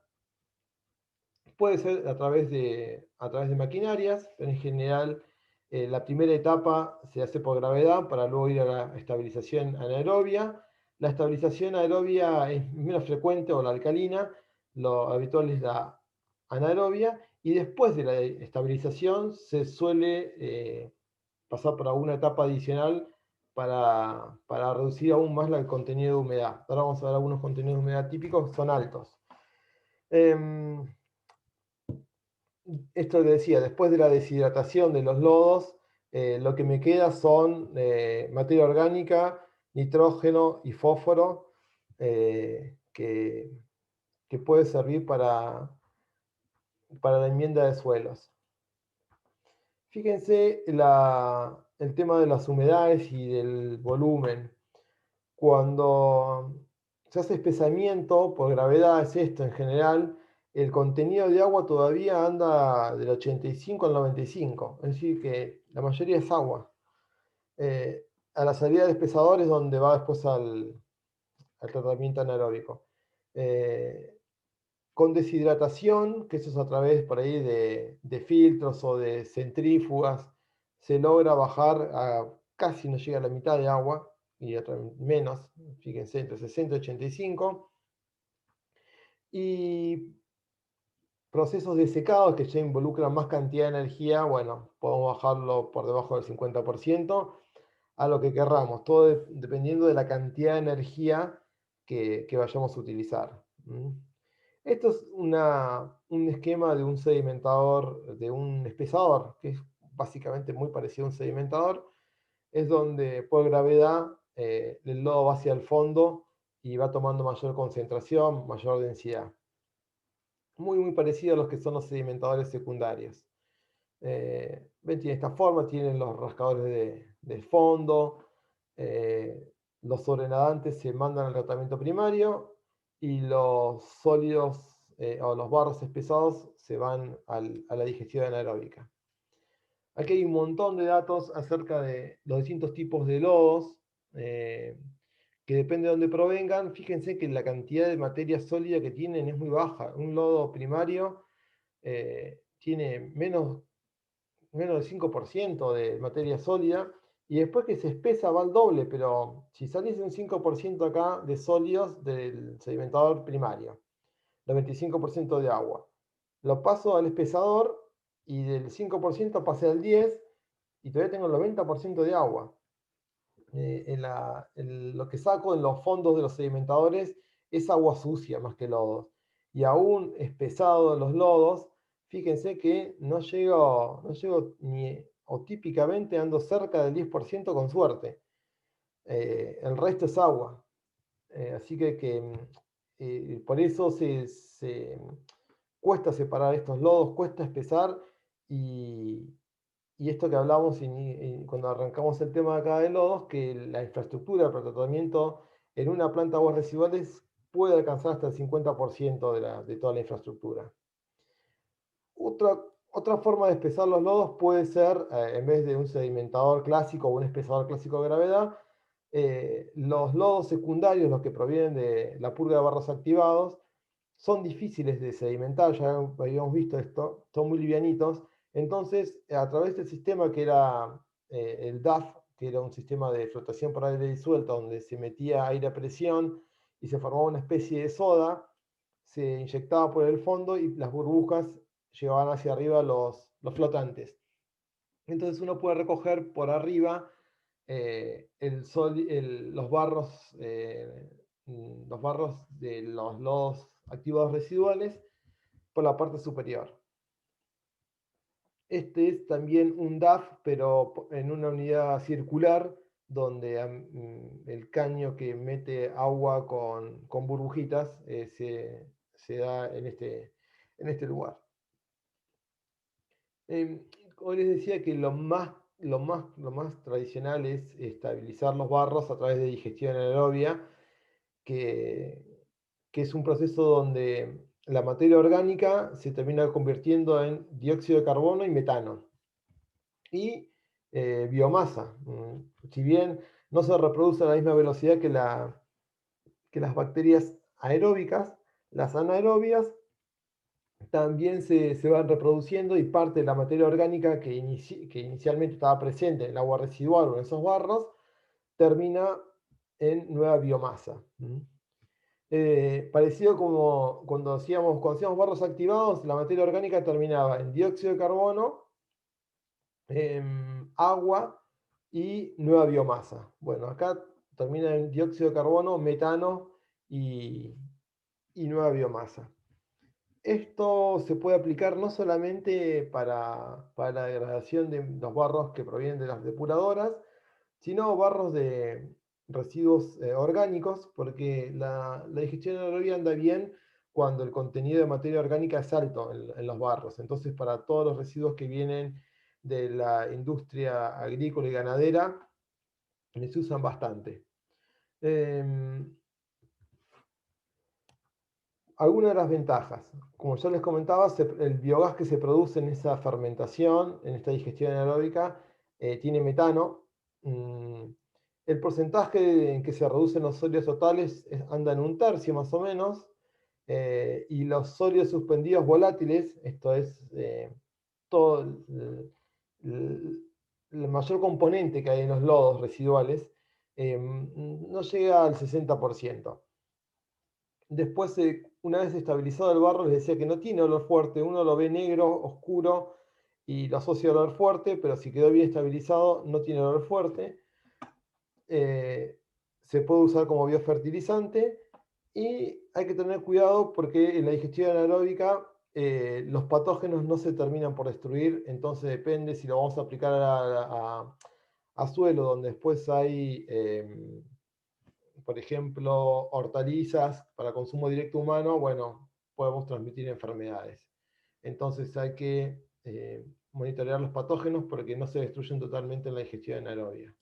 puede ser a través de maquinarias, pero en general la primera etapa se hace por gravedad para luego ir a la estabilización anaerobia. La estabilización aerobia es menos frecuente, o la alcalina. Lo habitual es la anaerobia, y después de la estabilización se suele pasar por alguna etapa adicional para reducir aún más el contenido de humedad. Ahora vamos a ver algunos contenidos de humedad típicos que son altos. Esto que decía, después de la deshidratación de los lodos, lo que me queda son materia orgánica, nitrógeno y fósforo, que puede servir para la enmienda de suelos. Fíjense el tema de las humedades y del volumen. Cuando se hace espesamiento por gravedad, es esto en general, el contenido de agua todavía anda del 85 al 95, es decir, que la mayoría es agua. A la salida del espesador es donde va después al tratamiento anaeróbico. Con deshidratación, que eso es a través por ahí de filtros o de centrífugas, se logra bajar a casi, no llega a la mitad de agua, y menos, fíjense, entre 60 y 85. Y procesos de secado que ya involucran más cantidad de energía, bueno, podemos bajarlo por debajo del 50%, a lo que querramos, todo dependiendo de la cantidad de energía que vayamos a utilizar. Esto es un esquema de un sedimentador, de un espesador, que es básicamente muy parecido a un sedimentador. Es donde por gravedad el lodo va hacia el fondo y va tomando mayor concentración, mayor densidad. Muy parecido a los que son los sedimentadores secundarios. Ven, tiene esta forma, tienen los rascadores de fondo, los sobrenadantes se mandan al tratamiento primario y los sólidos o los barros espesados se van a la digestión anaeróbica. Aquí hay un montón de datos acerca de los distintos tipos de lodos, que depende de dónde provengan. Fíjense que la cantidad de materia sólida que tienen es muy baja. Un lodo primario tiene menos del 5% de materia sólida, y después que se espesa va al doble, pero si salís un 5% acá de sólidos del sedimentador primario, 95% de agua, lo paso al espesador y del 5% pasé al 10% y todavía tengo el 90% de agua. Lo que saco en los fondos de los sedimentadores es agua sucia más que lodos. Y aún espesado los lodos, fíjense que no llego ni, o típicamente ando cerca del 10% con suerte. El resto es agua. Así que por eso cuesta separar estos lodos, cuesta espesar y, y esto que hablamos cuando arrancamos el tema acá de lodos, que la infraestructura para tratamiento en una planta de aguas residuales puede alcanzar hasta el 50% de toda la infraestructura. Otra forma de espesar los lodos puede ser, en vez de un sedimentador clásico o un espesador clásico de gravedad, los lodos secundarios, los que provienen de la purga de barros activados, son difíciles de sedimentar, ya habíamos visto esto, son muy livianitos. Entonces, a través del sistema que era el DAF, que era un sistema de flotación por aire disuelto, donde se metía aire a presión y se formaba una especie de soda, se inyectaba por el fondo y las burbujas llevaban hacia arriba los flotantes. Entonces uno puede recoger por arriba los barros de los lodos activados residuales por la parte superior. Este es también un DAF, pero en una unidad circular, donde el caño que mete agua con burbujitas se da en este lugar. Como les decía que lo más tradicional es estabilizar los barros a través de digestión anaerobia, que, que es un proceso donde la materia orgánica se termina convirtiendo en dióxido de carbono y metano. Y biomasa. Si bien no se reproduce a la misma velocidad que las bacterias aeróbicas, las anaerobias también se van reproduciendo y parte de la materia orgánica que inicialmente estaba presente en el agua residual o en esos barros, termina en nueva biomasa. Parecido como cuando hacíamos barros activados, la materia orgánica terminaba en dióxido de carbono, agua y nueva biomasa. Bueno, acá termina en dióxido de carbono, metano y nueva biomasa. Esto se puede aplicar no solamente para la degradación de los barros que provienen de las depuradoras, sino barros de residuos orgánicos, porque la digestión anaerobia anda bien cuando el contenido de materia orgánica es alto en los barros. Entonces, para todos los residuos que vienen de la industria agrícola y ganadera, les usan bastante. Algunas de las ventajas, como ya les comentaba, el biogás que se produce en esa fermentación, en esta digestión anaeróbica, tiene metano. El porcentaje en que se reducen los sólidos totales anda en un tercio más o menos, y los sólidos suspendidos volátiles, esto es todo el mayor componente que hay en los lodos residuales, no llega al 60%. Después, una vez estabilizado el barro, les decía que no tiene olor fuerte. Uno lo ve negro, oscuro y lo asocia al olor fuerte, pero si quedó bien estabilizado, no tiene olor fuerte. Se puede usar como biofertilizante y hay que tener cuidado porque en la digestión anaeróbica los patógenos no se terminan por destruir, entonces depende si lo vamos a aplicar a suelo donde después hay por ejemplo, hortalizas para consumo directo humano, bueno, podemos transmitir enfermedades. Entonces hay que monitorear los patógenos porque no se destruyen totalmente en la digestión anaerobia.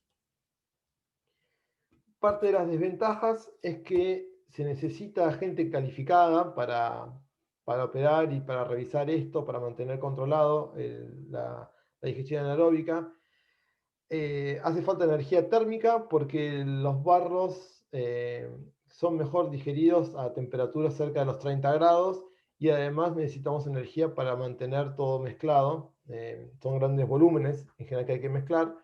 Parte de las desventajas es que se necesita gente calificada para operar y para revisar esto, para mantener controlado la digestión anaeróbica. Hace falta energía térmica porque los barros son mejor digeridos a temperaturas cerca de los 30 grados y además necesitamos energía para mantener todo mezclado. Son grandes volúmenes en general que hay que mezclar.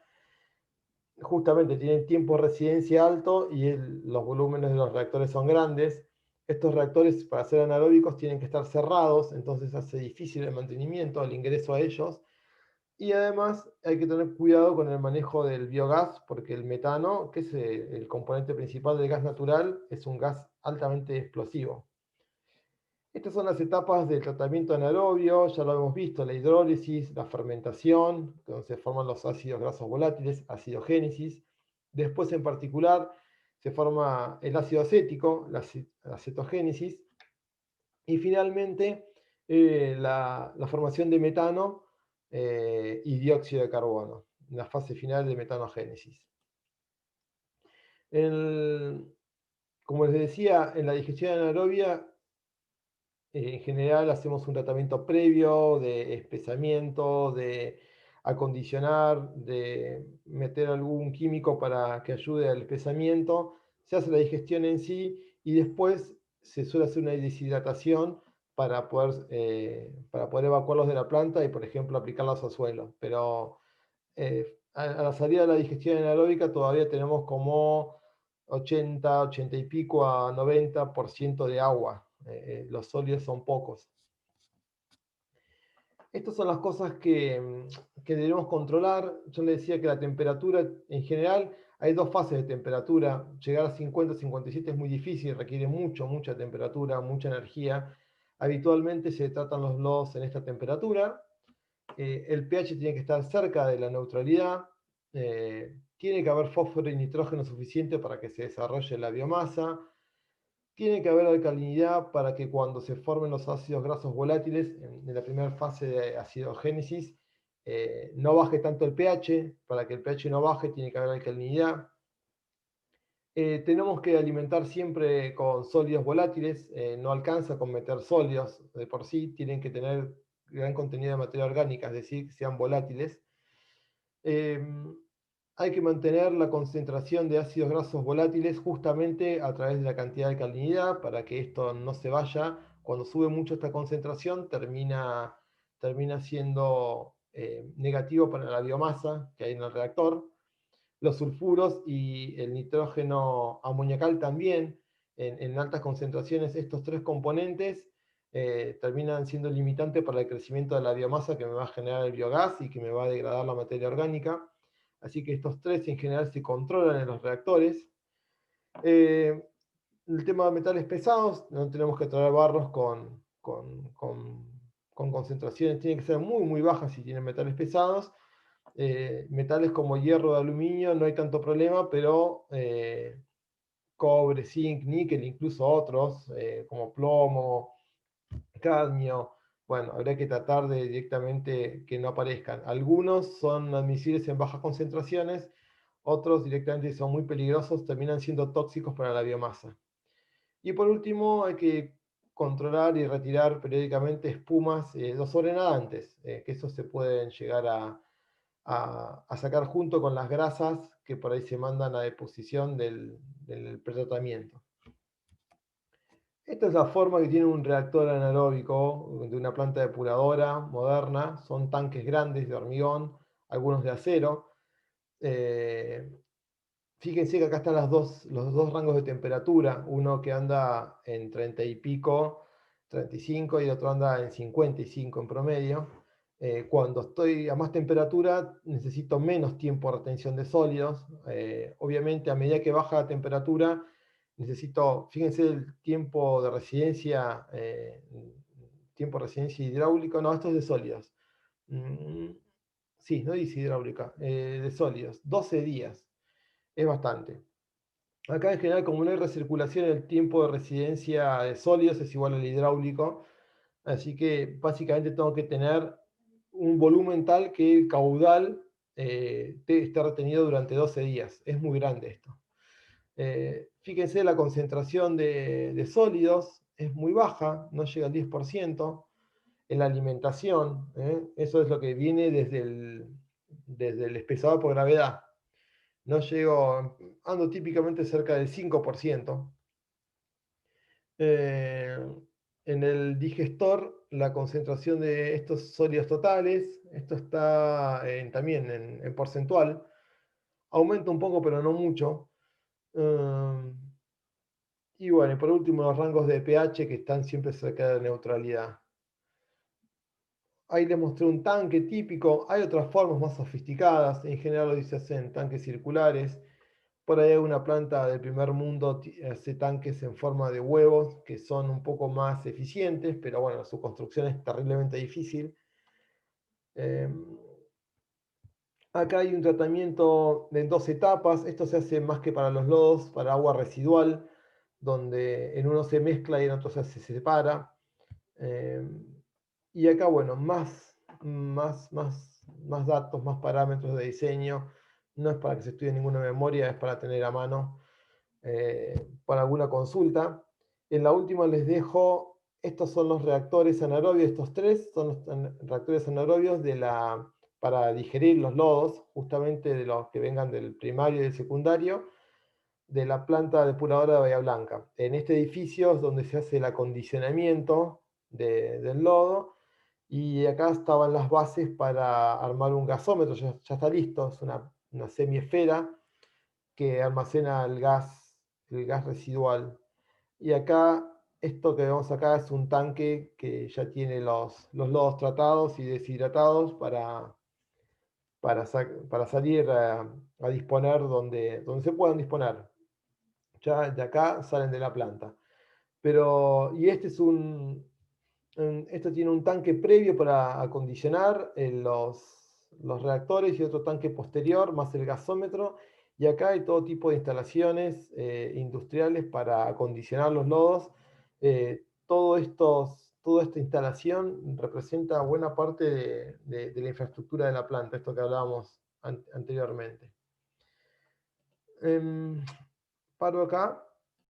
Justamente tienen tiempo de residencia alto y los volúmenes de los reactores son grandes. Estos reactores para ser anaeróbicos tienen que estar cerrados, entonces hace difícil el mantenimiento, el ingreso a ellos. Y además hay que tener cuidado con el manejo del biogás, porque el metano, que es el componente principal del gas natural, es un gas altamente explosivo. Estas son las etapas del tratamiento anaerobio, ya lo hemos visto, la hidrólisis, la fermentación, donde se forman los ácidos grasos volátiles, acidogénesis. Después en particular se forma el ácido acético, la acetogénesis. Y finalmente la formación de metano y dióxido de carbono, en la fase final de metanogénesis. Como les decía, en la digestión anaerobia, en general hacemos un tratamiento previo de espesamiento, de acondicionar, de meter algún químico para que ayude al espesamiento. Se hace la digestión en sí y después se suele hacer una deshidratación para poder evacuarlos de la planta y, por ejemplo, aplicarlos al suelo. Pero a la salida de la digestión anaeróbica todavía tenemos como 80, 80 y pico a 90% de agua. Los sólidos son pocos. Estas son las cosas que debemos controlar. Yo les decía que la temperatura en general, hay dos fases de temperatura. Llegar a 50, 57 es muy difícil, requiere mucha temperatura, mucha energía. Habitualmente se tratan los lodos en esta temperatura. El pH tiene que estar cerca de la neutralidad. Tiene que haber fósforo y nitrógeno suficiente para que se desarrolle la biomasa. Tiene que haber alcalinidad para que cuando se formen los ácidos grasos volátiles, en la primera fase de acidogénesis, no baje tanto el pH. Para que el pH no baje, tiene que haber alcalinidad. Tenemos que alimentar siempre con sólidos volátiles. No alcanza con meter sólidos de por sí. Tienen que tener gran contenido de materia orgánica, es decir, que sean volátiles. Hay que mantener la concentración de ácidos grasos volátiles justamente a través de la cantidad de alcalinidad para que esto no se vaya. Cuando sube mucho esta concentración termina siendo negativo para la biomasa que hay en el reactor. Los sulfuros y el nitrógeno amoniacal también, en altas concentraciones, estos tres componentes terminan siendo limitantes para el crecimiento de la biomasa que me va a generar el biogás y que me va a degradar la materia orgánica. Así que estos tres en general se controlan en los reactores. El tema de metales pesados, no tenemos que traer barros con concentraciones, tienen que ser muy bajas si tienen metales pesados. Metales como hierro, de aluminio, no hay tanto problema, pero cobre, zinc, níquel, incluso otros como plomo, cadmio, bueno, habría que tratar de directamente que no aparezcan. Algunos son admisibles en bajas concentraciones, otros directamente son muy peligrosos, terminan siendo tóxicos para la biomasa. Y por último, hay que controlar y retirar periódicamente espumas los sobrenadantes, que esos se pueden llegar a sacar junto con las grasas que por ahí se mandan a deposición del pretratamiento. Esta es la forma que tiene un reactor anaeróbico de una planta depuradora moderna. Son tanques grandes de hormigón, algunos de acero. Fíjense que acá están los dos rangos de temperatura, uno que anda en 30 y pico, 35, y el otro anda en 55 en promedio. Cuando estoy a más temperatura necesito menos tiempo de retención de sólidos. Obviamente a medida que baja la temperatura necesito, fíjense el tiempo de residencia hidráulico, no, esto es de sólidos. Sí, no dice hidráulica, de sólidos, 12 días. Es bastante. Acá en general, como no hay recirculación, el tiempo de residencia de sólidos es igual al hidráulico, así que básicamente tengo que tener un volumen tal que el caudal esté retenido durante 12 días. Es muy grande esto. Fíjense, la concentración de sólidos es muy baja, no llega al 10% en la alimentación. Eso es lo que viene desde el espesador por gravedad. No llego, ando típicamente cerca del 5%. Eh, en el digestor, la concentración de estos sólidos totales, esto está también en porcentual, aumenta un poco, pero no mucho. Eh, y bueno, y por último, los rangos de pH que están siempre cerca de la neutralidad. Ahí les mostré un tanque típico. Hay otras formas más sofisticadas. En general lo dice hacen tanques circulares. Por ahí hay una planta del primer mundo, hace tanques en forma de huevos que son un poco más eficientes, pero bueno, su construcción es terriblemente difícil. Eh, Acá hay un tratamiento en 2 etapas. Esto se hace más que para los lodos, para agua residual, donde en uno se mezcla y en otro se separa. Eh, y acá, bueno, más datos, más parámetros de diseño. No es para que se estudie ninguna memoria, es para tener a mano para alguna consulta. En la última les dejo, estos son los reactores anaerobios, estos tres son los reactores anaerobios para digerir los lodos, justamente de los que vengan del primario y del secundario, de la planta depuradora de Bahía Blanca. En este edificio es donde se hace el acondicionamiento del lodo, y acá estaban las bases para armar un gasómetro, ya está listo, es una semiesfera que almacena el gas residual. Y acá, esto que vemos acá es un tanque que ya tiene los lodos tratados y deshidratados para salir a disponer donde se puedan disponer. Ya de acá salen de la planta. Pero, y esto tiene un tanque previo para acondicionar los reactores y otro tanque posterior, más el gasómetro. Y acá hay todo tipo de instalaciones industriales para acondicionar los lodos. Toda esta instalación representa buena parte de la infraestructura de la planta, esto que hablábamos anteriormente. Paro acá